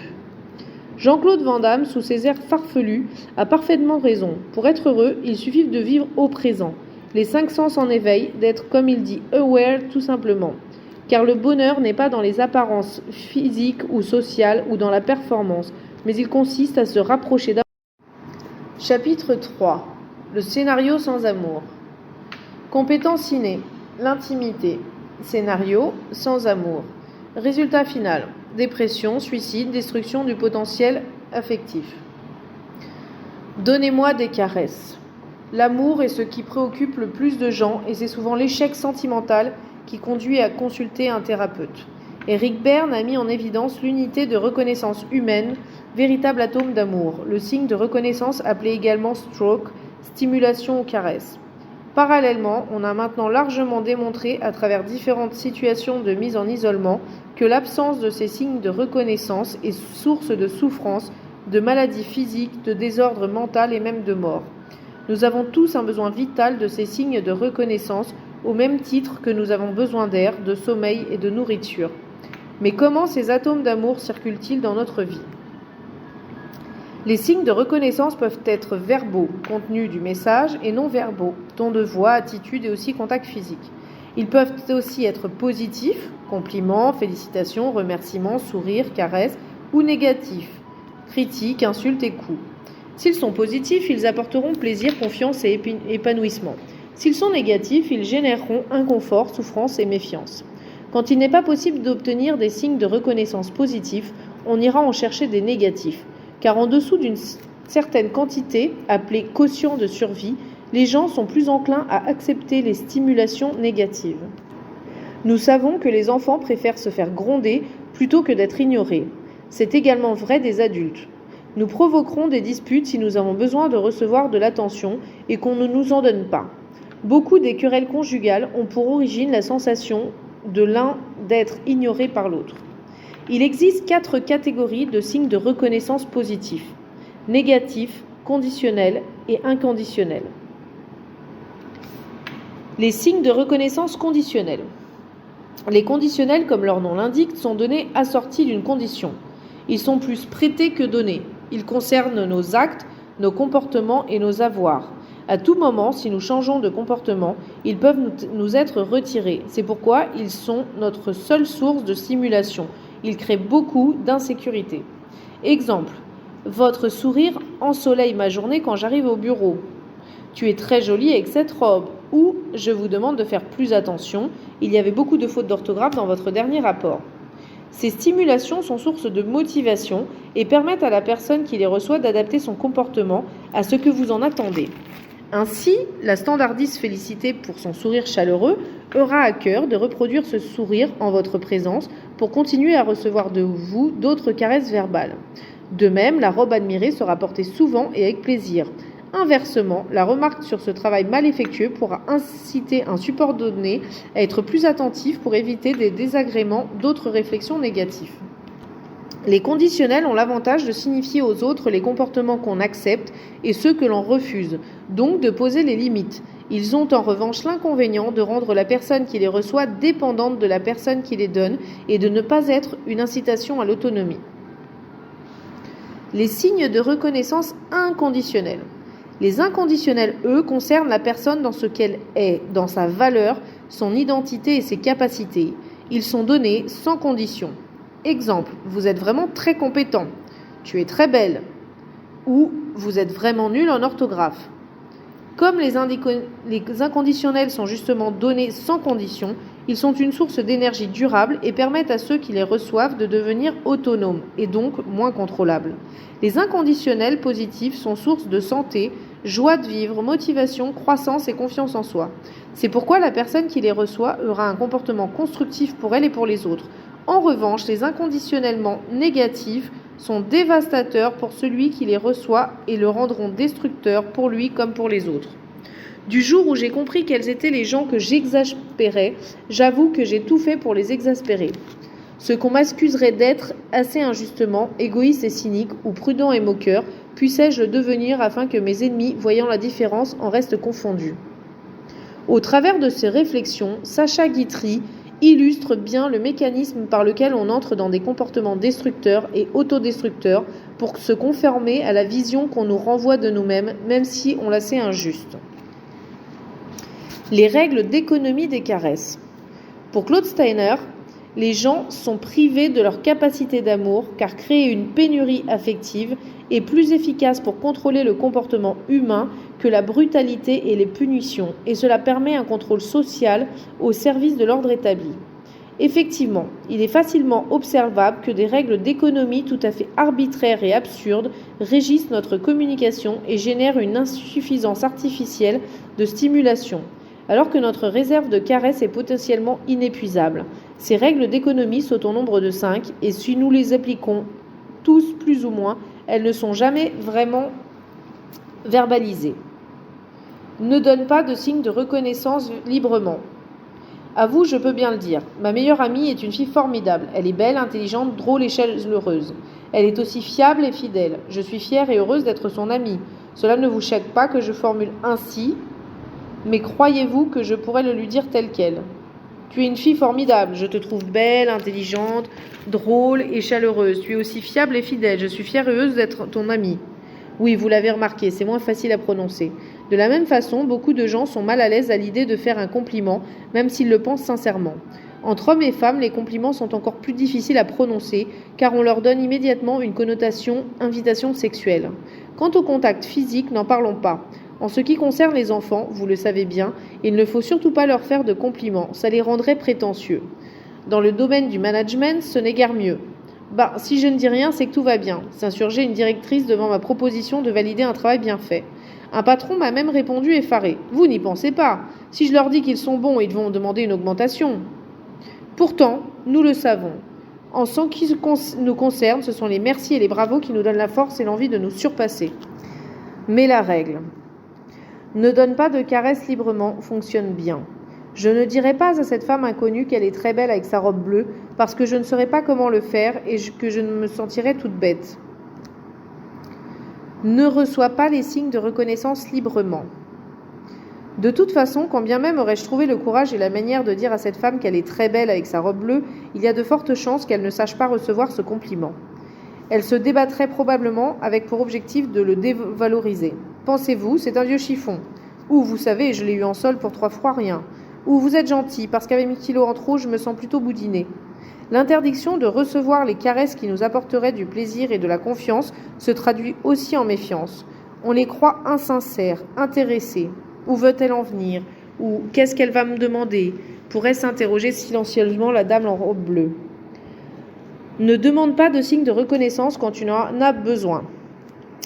Jean-Claude Van Damme, sous ses airs farfelus, a parfaitement raison. Pour être heureux, il suffit de vivre au présent. Les 5 sens en éveil, d'être, comme il dit, aware tout simplement. Car le bonheur n'est pas dans les apparences physiques ou sociales ou dans la performance, mais il consiste à se rapprocher d'un. Chapitre 3. Le scénario sans amour. Compétence innée. L'intimité. Scénario sans amour. Résultat final. Dépression, suicide, destruction du potentiel affectif. Donnez-moi des caresses. L'amour est ce qui préoccupe le plus de gens et c'est souvent l'échec sentimental qui conduit à consulter un thérapeute. Eric Berne a mis en évidence l'unité de reconnaissance humaine, véritable atome d'amour, le signe de reconnaissance appelé également stroke, stimulation ou caresse. Parallèlement, on a maintenant largement démontré à travers différentes situations de mise en isolement que l'absence de ces signes de reconnaissance est source de souffrance, de maladies physiques, de désordre mental et même de mort. Nous avons tous un besoin vital de ces signes de reconnaissance au même titre que nous avons besoin d'air, de sommeil et de nourriture. Mais comment ces atomes d'amour circulent-ils dans notre vie ? Les signes de reconnaissance peuvent être verbaux, contenus du message, et non verbaux, ton de voix, attitude et aussi contact physique. Ils peuvent aussi être positifs, compliments, félicitations, remerciements, sourires, caresses, ou négatifs, critiques, insultes et coups. S'ils sont positifs, ils apporteront plaisir, confiance et épanouissement. S'ils sont négatifs, ils généreront inconfort, souffrance et méfiance. Quand il n'est pas possible d'obtenir des signes de reconnaissance positifs, on ira en chercher des négatifs. Car en dessous d'une certaine quantité, appelée quotient de survie, les gens sont plus enclins à accepter les stimulations négatives. Nous savons que les enfants préfèrent se faire gronder plutôt que d'être ignorés. C'est également vrai des adultes. Nous provoquerons des disputes si nous avons besoin de recevoir de l'attention et qu'on ne nous en donne pas. Beaucoup des querelles conjugales ont pour origine la sensation de l'un d'être ignoré par l'autre. Il existe 4 catégories de signes de reconnaissance positifs: négatifs, conditionnels et inconditionnels. Les signes de reconnaissance conditionnels. Les conditionnels, comme leur nom l'indique, sont donnés assortis d'une condition. Ils sont plus prêtés que donnés. Ils concernent nos actes, nos comportements et nos avoirs. À tout moment, si nous changeons de comportement, ils peuvent nous être retirés. C'est pourquoi ils sont notre seule source de stimulation. Ils créent beaucoup d'insécurité. Exemple, votre sourire ensoleille ma journée quand j'arrive au bureau. Tu es très jolie avec cette robe. Ou je vous demande de faire plus attention, il y avait beaucoup de fautes d'orthographe dans votre dernier rapport. Ces stimulations sont source de motivation et permettent à la personne qui les reçoit d'adapter son comportement à ce que vous en attendez. Ainsi, la standardiste félicitée pour son sourire chaleureux aura à cœur de reproduire ce sourire en votre présence pour continuer à recevoir de vous d'autres caresses verbales. De même, la robe admirée sera portée souvent et avec plaisir. Inversement, la remarque sur ce travail mal effectué pourra inciter un subordonné à être plus attentif pour éviter des désagréments, d'autres réflexions négatives. Les conditionnels ont l'avantage de signifier aux autres les comportements qu'on accepte et ceux que l'on refuse, donc de poser les limites. Ils ont en revanche l'inconvénient de rendre la personne qui les reçoit dépendante de la personne qui les donne et de ne pas être une incitation à l'autonomie. Les signes de reconnaissance inconditionnels. Les inconditionnels, eux, concernent la personne dans ce qu'elle est, dans sa valeur, son identité et ses capacités. Ils sont donnés sans condition. Exemple, vous êtes vraiment très compétent. Tu es très belle. Ou vous êtes vraiment nul en orthographe. Comme les inconditionnels sont justement donnés sans condition, ils sont une source d'énergie durable et permettent à ceux qui les reçoivent de devenir autonomes et donc moins contrôlables. Les inconditionnels positifs sont source de santé, joie de vivre, motivation, croissance et confiance en soi. C'est pourquoi la personne qui les reçoit aura un comportement constructif pour elle et pour les autres. En revanche, les inconditionnellement négatifs sont dévastateurs pour celui qui les reçoit et le rendront destructeur pour lui comme pour les autres. Du jour où j'ai compris quels étaient les gens que j'exaspérais, j'avoue que j'ai tout fait pour les exaspérer. Ce qu'on m'accuserait d'être assez injustement, égoïste et cynique, ou prudent et moqueur, puissais-je le devenir afin que mes ennemis, voyant la différence, en restent confondus. Au travers de ces réflexions, Sacha Guitry illustre bien le mécanisme par lequel on entre dans des comportements destructeurs et autodestructeurs pour se conformer à la vision qu'on nous renvoie de nous-mêmes, même si on la sait injuste. Les règles d'économie des caresses. Pour Claude Steiner, les gens sont privés de leur capacité d'amour car créer une pénurie affective est plus efficace pour contrôler le comportement humain que la brutalité et les punitions, et cela permet un contrôle social au service de l'ordre établi. Effectivement, il est facilement observable que des règles d'économie tout à fait arbitraires et absurdes régissent notre communication et génèrent une insuffisance artificielle de stimulation, alors que notre réserve de caresses est potentiellement inépuisable. Ces règles d'économie sont au nombre de 5, et si nous les appliquons tous plus ou moins, elles ne sont jamais vraiment verbalisées. Ne donne pas de signe de reconnaissance librement. À vous, je peux bien le dire. Ma meilleure amie est une fille formidable. Elle est belle, intelligente, drôle et chaleureuse. Elle est aussi fiable et fidèle. Je suis fière et heureuse d'être son amie. Cela ne vous choque pas que je formule ainsi, mais croyez-vous que je pourrais le lui dire tel quel ? Tu es une fille formidable. Je te trouve belle, intelligente, drôle et chaleureuse. Tu es aussi fiable et fidèle. Je suis fière et heureuse d'être ton amie. Oui, vous l'avez remarqué, c'est moins facile à prononcer. De la même façon, beaucoup de gens sont mal à l'aise à l'idée de faire un compliment, même s'ils le pensent sincèrement. Entre hommes et femmes, les compliments sont encore plus difficiles à prononcer, car on leur donne immédiatement une connotation invitation sexuelle. Quant au contact physique, n'en parlons pas. En ce qui concerne les enfants, vous le savez bien, il ne faut surtout pas leur faire de compliments, ça les rendrait prétentieux. Dans le domaine du management, ce n'est guère mieux. Si je ne dis rien, c'est que tout va bien, s'insurgeait une directrice devant ma proposition de valider un travail bien fait. Un patron m'a même répondu effaré. Vous n'y pensez pas. Si je leur dis qu'ils sont bons, ils vont demander une augmentation. Pourtant, nous le savons. En ce qui nous concerne, ce sont les merci et les bravos qui nous donnent la force et l'envie de nous surpasser. Mais la règle ne donne pas de caresses librement fonctionne bien. Je ne dirai pas à cette femme inconnue qu'elle est très belle avec sa robe bleue, parce que je ne saurais pas comment le faire et que je me sentirais toute bête. Ne reçois pas les signes de reconnaissance librement. De toute façon, quand bien même aurais-je trouvé le courage et la manière de dire à cette femme qu'elle est très belle avec sa robe bleue, il y a de fortes chances qu'elle ne sache pas recevoir ce compliment. Elle se débattrait probablement avec pour objectif de le dévaloriser. Pensez-vous, c'est un vieux chiffon. Ou, vous savez, je l'ai eu en solde pour 3 fois rien. Ou vous êtes gentil, parce qu'avec 1000 kilos en trop, je me sens plutôt boudinée. L'interdiction de recevoir les caresses qui nous apporteraient du plaisir et de la confiance se traduit aussi en méfiance. On les croit insincères, intéressées. Où veut-elle en venir ? Ou qu'est-ce qu'elle va me demander ? Pourrait s'interroger silencieusement la dame en robe bleue. Ne demande pas de signe de reconnaissance quand tu en as besoin.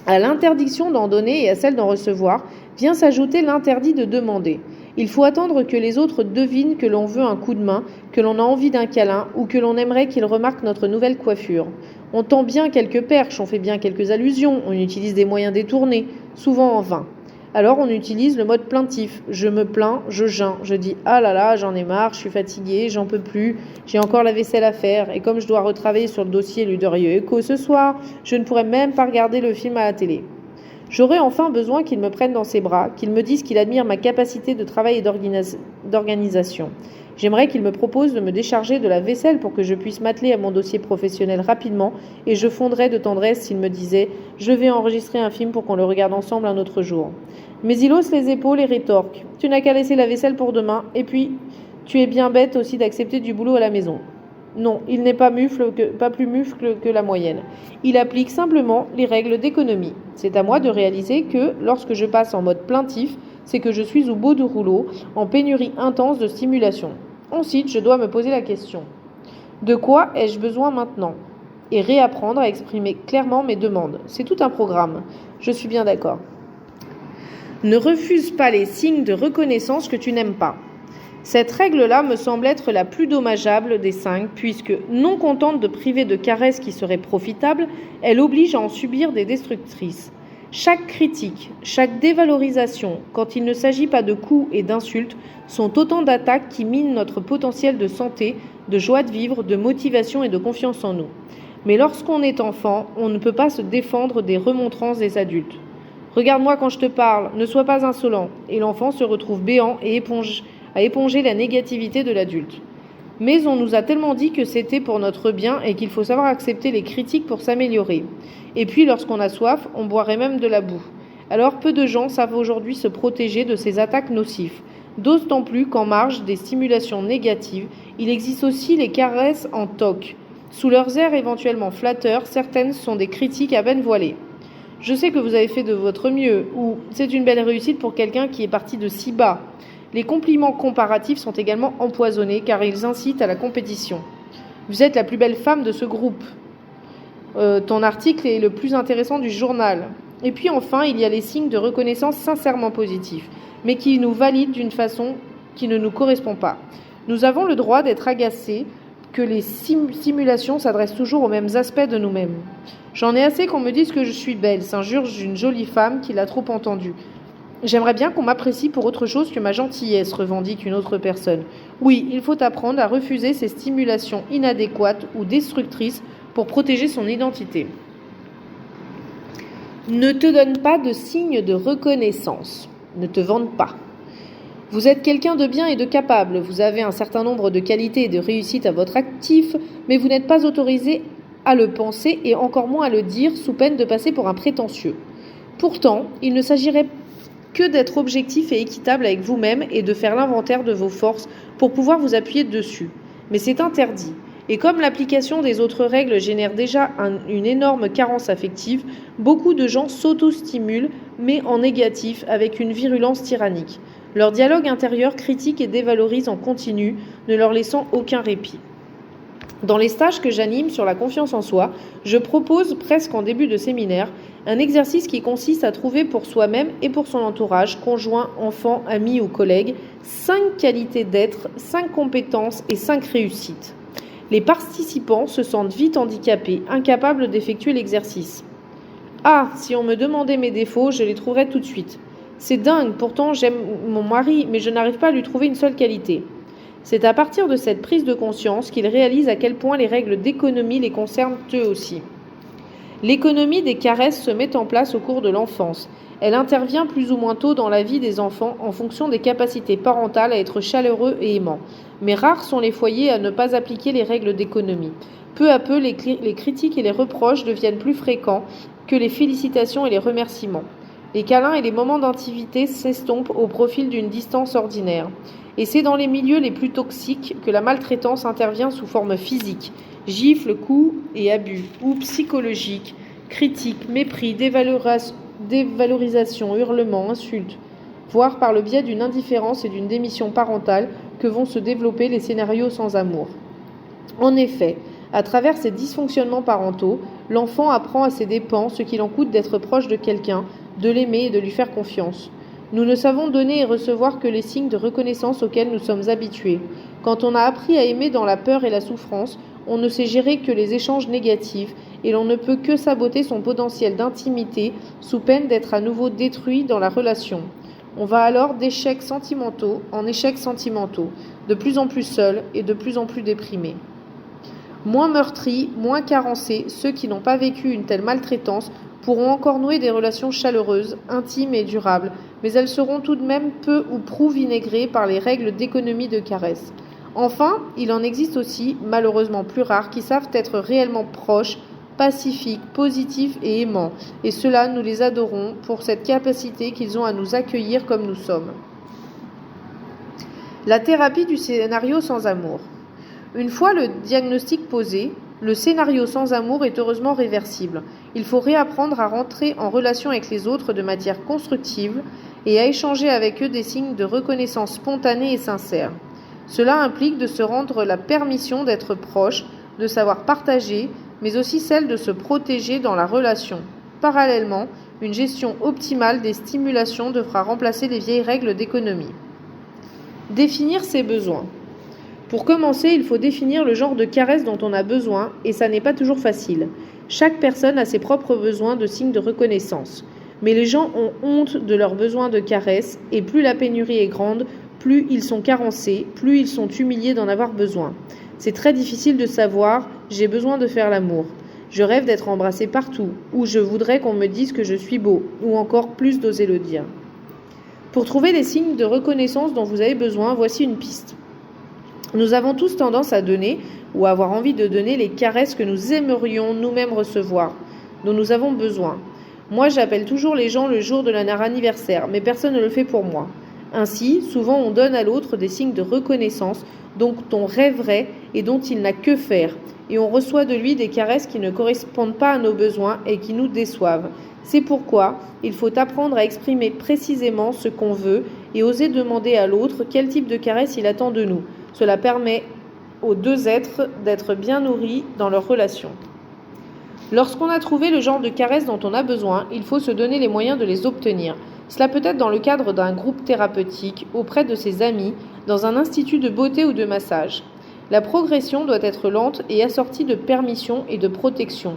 À l'interdiction d'en donner et à celle d'en recevoir, vient s'ajouter l'interdit de demander. Il faut attendre que les autres devinent que l'on veut un coup de main, que l'on a envie d'un câlin ou que l'on aimerait qu'ils remarquent notre nouvelle coiffure. On tend bien quelques perches, on fait bien quelques allusions, on utilise des moyens détournés, souvent en vain. Alors on utilise le mode plaintif. Je me plains, je geins, je dis « Ah là là, j'en ai marre, je suis fatiguée, j'en peux plus, j'ai encore la vaisselle à faire et comme je dois retravailler sur le dossier Ludorio Eco ce soir, je ne pourrai même pas regarder le film à la télé. » J'aurais enfin besoin qu'il me prenne dans ses bras, qu'il me dise qu'il admire ma capacité de travail et d'organisation. J'aimerais qu'il me propose de me décharger de la vaisselle pour que je puisse m'atteler à mon dossier professionnel rapidement et je fondrais de tendresse s'il me disait « Je vais enregistrer un film pour qu'on le regarde ensemble un autre jour. » Mais il hausse les épaules et rétorque « Tu n'as qu'à laisser la vaisselle pour demain et puis tu es bien bête aussi d'accepter du boulot à la maison. » Non, il n'est pas plus mufle que la moyenne. Il applique simplement les règles d'économie. C'est à moi de réaliser que, lorsque je passe en mode plaintif, c'est que je suis au bout du rouleau, en pénurie intense de stimulation. Ensuite, je dois me poser la question. De quoi ai-je besoin maintenant ? Et réapprendre à exprimer clairement mes demandes. C'est tout un programme. Je suis bien d'accord. Ne refuse pas les signes de reconnaissance que tu n'aimes pas. Cette règle-là me semble être la plus dommageable des 5, puisque, non contente de priver de caresses qui seraient profitables, elle oblige à en subir des destructrices. Chaque critique, chaque dévalorisation, quand il ne s'agit pas de coups et d'insultes, sont autant d'attaques qui minent notre potentiel de santé, de joie de vivre, de motivation et de confiance en nous. Mais lorsqu'on est enfant, on ne peut pas se défendre des remontrances des adultes. « Regarde-moi quand je te parle, ne sois pas insolent » et l'enfant se retrouve béant et à éponger la négativité de l'adulte. Mais on nous a tellement dit que c'était pour notre bien et qu'il faut savoir accepter les critiques pour s'améliorer. Et puis, lorsqu'on a soif, on boirait même de la boue. Alors, peu de gens savent aujourd'hui se protéger de ces attaques nocives. D'autant plus qu'en marge des stimulations négatives, il existe aussi les caresses en toc. Sous leurs airs éventuellement flatteurs, certaines sont des critiques à peine voilées. Je sais que vous avez fait de votre mieux, ou c'est une belle réussite pour quelqu'un qui est parti de si bas. Les compliments comparatifs sont également empoisonnés car ils incitent à la compétition. Vous êtes la plus belle femme de ce groupe. Ton article est le plus intéressant du journal. Et puis enfin, il y a les signes de reconnaissance sincèrement positifs, mais qui nous valident d'une façon qui ne nous correspond pas. Nous avons le droit d'être agacés que les simulations s'adressent toujours aux mêmes aspects de nous-mêmes. J'en ai assez qu'on me dise que je suis belle, s'injure une jolie femme qui l'a trop entendu. J'aimerais bien qu'on m'apprécie pour autre chose que ma gentillesse, revendique une autre personne. Oui, il faut apprendre à refuser ces stimulations inadéquates ou destructrices pour protéger son identité. Ne te donne pas de signe de reconnaissance. Ne te vante pas. Vous êtes quelqu'un de bien et de capable. Vous avez un certain nombre de qualités et de réussites à votre actif, mais vous n'êtes pas autorisé à le penser et encore moins à le dire sous peine de passer pour un prétentieux. Pourtant, il ne s'agirait que d'être objectif et équitable avec vous-même et de faire l'inventaire de vos forces pour pouvoir vous appuyer dessus. Mais c'est interdit. Et comme l'application des autres règles génère déjà une énorme carence affective, beaucoup de gens s'auto-stimulent, mais en négatif, avec une virulence tyrannique. Leur dialogue intérieur critique et dévalorise en continu, ne leur laissant aucun répit. Dans les stages que j'anime sur la confiance en soi, je propose, presque en début de séminaire, un exercice qui consiste à trouver pour soi-même et pour son entourage, conjoint, enfant, amis ou collègues, 5 qualités d'être, 5 compétences et 5 réussites. Les participants se sentent vite handicapés, incapables d'effectuer l'exercice. Ah, si on me demandait mes défauts, je les trouverais tout de suite. C'est dingue, pourtant j'aime mon mari, mais je n'arrive pas à lui trouver une seule qualité. C'est à partir de cette prise de conscience qu'ils réalisent à quel point les règles d'économie les concernent eux aussi. L'économie des caresses se met en place au cours de l'enfance. Elle intervient plus ou moins tôt dans la vie des enfants en fonction des capacités parentales à être chaleureux et aimants. Mais rares sont les foyers à ne pas appliquer les règles d'économie. Peu à peu, les critiques et les reproches deviennent plus fréquents que les félicitations et les remerciements. Les câlins et les moments d'intimité s'estompent au profit d'une distance ordinaire. Et c'est dans les milieux les plus toxiques que la maltraitance intervient sous forme physique, gifles, coups et abus, ou psychologique, critiques, mépris, dévalorisation, hurlements, insultes, voire par le biais d'une indifférence et d'une démission parentale que vont se développer les scénarios sans amour. En effet, à travers ces dysfonctionnements parentaux, l'enfant apprend à ses dépens ce qu'il en coûte d'être proche de quelqu'un, de l'aimer et de lui faire confiance. Nous ne savons donner et recevoir que les signes de reconnaissance auxquels nous sommes habitués. Quand on a appris à aimer dans la peur et la souffrance, on ne sait gérer que les échanges négatifs et l'on ne peut que saboter son potentiel d'intimité sous peine d'être à nouveau détruit dans la relation. On va alors d'échecs sentimentaux en échecs sentimentaux, de plus en plus seuls et de plus en plus déprimés. Moins meurtris, moins carencés, ceux qui n'ont pas vécu une telle maltraitance pourront encore nouer des relations chaleureuses, intimes et durables, mais elles seront tout de même peu ou prou vinaigrées par les règles d'économie de caresse. Enfin, il en existe aussi, malheureusement plus rares, qui savent être réellement proches, pacifiques, positifs et aimants, et ceux-là, nous les adorons pour cette capacité qu'ils ont à nous accueillir comme nous sommes. La thérapie du scénario sans amour. Une fois le diagnostic posé, le scénario sans amour est heureusement réversible. Il faut réapprendre à rentrer en relation avec les autres de manière constructive et à échanger avec eux des signes de reconnaissance spontanée et sincère. Cela implique de se rendre la permission d'être proche, de savoir partager, mais aussi celle de se protéger dans la relation. Parallèlement, une gestion optimale des stimulations devra remplacer les vieilles règles d'économie. Définir ses besoins. Pour commencer, il faut définir le genre de caresse dont on a besoin, et ça n'est pas toujours facile. Chaque personne a ses propres besoins de signes de reconnaissance. Mais les gens ont honte de leurs besoins de caresse, et plus la pénurie est grande, plus ils sont carencés, plus ils sont humiliés d'en avoir besoin. C'est très difficile de savoir « j'ai besoin de faire l'amour ». Je rêve d'être embrassé partout, ou je voudrais qu'on me dise que je suis beau, ou encore plus d'oser le dire. Pour trouver les signes de reconnaissance dont vous avez besoin, voici une piste. Nous avons tous tendance à donner ou à avoir envie de donner les caresses que nous aimerions nous-mêmes recevoir, dont nous avons besoin. Moi, j'appelle toujours les gens le jour de leur anniversaire, mais personne ne le fait pour moi. Ainsi, souvent on donne à l'autre des signes de reconnaissance dont on rêverait et dont il n'a que faire, et on reçoit de lui des caresses qui ne correspondent pas à nos besoins et qui nous déçoivent. C'est pourquoi il faut apprendre à exprimer précisément ce qu'on veut et oser demander à l'autre quel type de caresse il attend de nous. Cela permet aux deux êtres d'être bien nourris dans leur relation. Lorsqu'on a trouvé le genre de caresses dont on a besoin, il faut se donner les moyens de les obtenir. Cela peut être dans le cadre d'un groupe thérapeutique, auprès de ses amis, dans un institut de beauté ou de massage. La progression doit être lente et assortie de permission et de protection,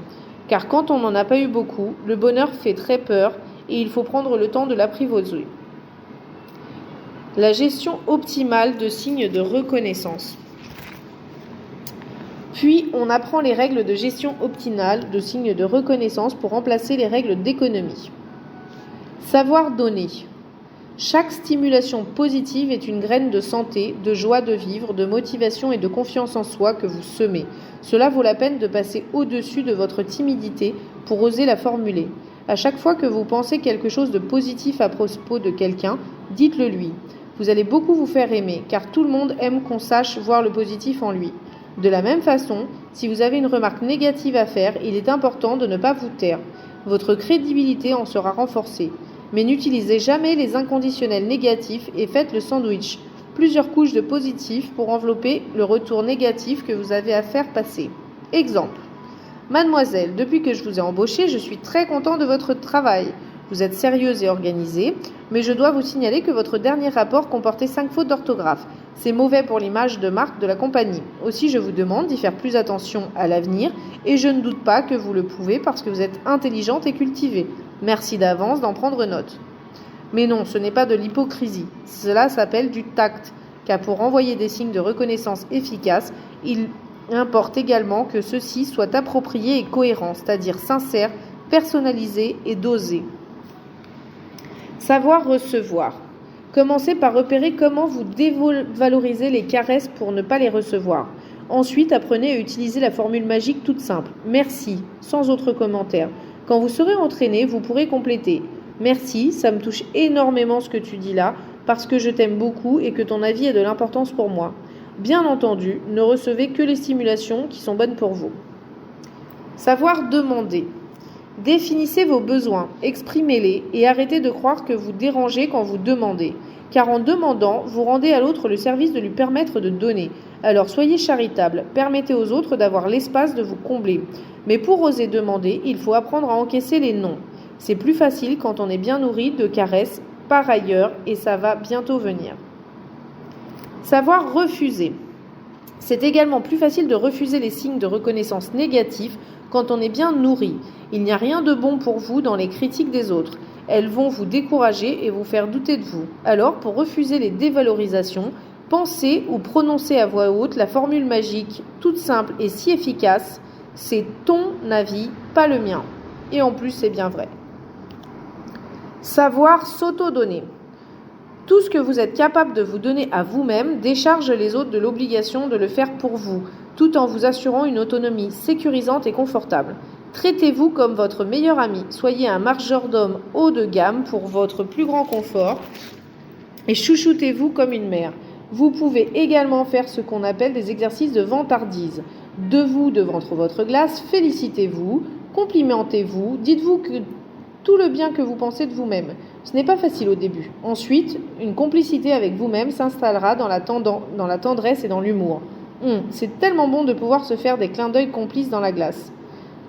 car quand on n'en a pas eu beaucoup, le bonheur fait très peur et il faut prendre le temps de l'apprivoiser. La gestion optimale de signes de reconnaissance. Puis, on apprend les règles de gestion optimale de signes de reconnaissance pour remplacer les règles d'économie. Savoir donner. Chaque stimulation positive est une graine de santé, de joie de vivre, de motivation et de confiance en soi que vous semez. Cela vaut la peine de passer au-dessus de votre timidité pour oser la formuler. À chaque fois que vous pensez quelque chose de positif à propos de quelqu'un, dites-le lui. Vous allez beaucoup vous faire aimer, car tout le monde aime qu'on sache voir le positif en lui. De la même façon, si vous avez une remarque négative à faire, il est important de ne pas vous taire. Votre crédibilité en sera renforcée. Mais n'utilisez jamais les inconditionnels négatifs et faites le sandwich. Plusieurs couches de positif pour envelopper le retour négatif que vous avez à faire passer. Exemple. Mademoiselle, depuis que je vous ai embauchée, je suis très content de votre travail. Vous êtes sérieuse et organisée, mais je dois vous signaler que votre dernier rapport comportait 5 fautes d'orthographe. C'est mauvais pour l'image de marque de la compagnie. Aussi, je vous demande d'y faire plus attention à l'avenir et je ne doute pas que vous le pouvez parce que vous êtes intelligente et cultivée. Merci d'avance d'en prendre note. Mais non, ce n'est pas de l'hypocrisie. Cela s'appelle du tact, car pour envoyer des signes de reconnaissance efficaces, il importe également que ceux-ci soient appropriés et cohérents, c'est-à-dire sincères, personnalisés et dosés. Savoir recevoir. Commencez par repérer comment vous dévalorisez les caresses pour ne pas les recevoir. Ensuite, apprenez à utiliser la formule magique toute simple. Merci, sans autre commentaire. Quand vous serez entraîné, vous pourrez compléter. Merci, ça me touche énormément ce que tu dis là, parce que je t'aime beaucoup et que ton avis a de l'importance pour moi. Bien entendu, ne recevez que les stimulations qui sont bonnes pour vous. Savoir demander. Définissez vos besoins, exprimez-les et arrêtez de croire que vous dérangez quand vous demandez. Car en demandant, vous rendez à l'autre le service de lui permettre de donner. Alors soyez charitable, permettez aux autres d'avoir l'espace de vous combler. Mais pour oser demander, il faut apprendre à encaisser les non. C'est plus facile quand on est bien nourri de caresses par ailleurs et ça va bientôt venir. Savoir refuser. C'est également plus facile de refuser les signes de reconnaissance négatifs quand on est bien nourri. Il n'y a rien de bon pour vous dans les critiques des autres. Elles vont vous décourager et vous faire douter de vous. Alors, pour refuser les dévalorisations, pensez ou prononcez à voix haute la formule magique, toute simple et si efficace, c'est ton avis, pas le mien. Et en plus, c'est bien vrai. Savoir s'auto-donner. Tout ce que vous êtes capable de vous donner à vous-même décharge les autres de l'obligation de le faire pour vous, tout en vous assurant une autonomie sécurisante et confortable. Traitez-vous comme votre meilleur ami, soyez un majordome haut de gamme pour votre plus grand confort et chouchoutez-vous comme une mère. Vous pouvez également faire ce qu'on appelle des exercices de vantardise. Debout devant votre glace, félicitez-vous, complimentez-vous, dites-vous que tout le bien que vous pensez de vous-même. Ce n'est pas facile au début. Ensuite, une complicité avec vous-même s'installera dans la tendresse et dans l'humour. C'est tellement bon de pouvoir se faire des clins d'œil complices dans la glace.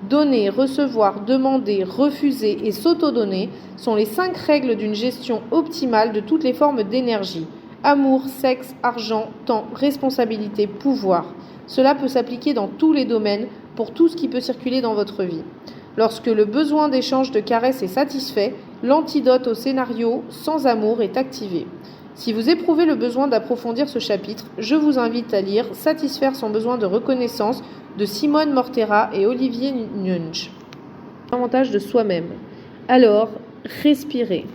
Donner, recevoir, demander, refuser et s'auto-donner sont les 5 règles d'une gestion optimale de toutes les formes d'énergie. Amour, sexe, argent, temps, responsabilité, pouvoir. Cela peut s'appliquer dans tous les domaines pour tout ce qui peut circuler dans votre vie. Lorsque le besoin d'échange de caresses est satisfait, l'antidote au scénario sans amour est activé. Si vous éprouvez le besoin d'approfondir ce chapitre, je vous invite à lire Satisfaire son besoin de reconnaissance de Simone Mortera et Olivier Nunch. L'avantage de soi-même. Alors, respirez.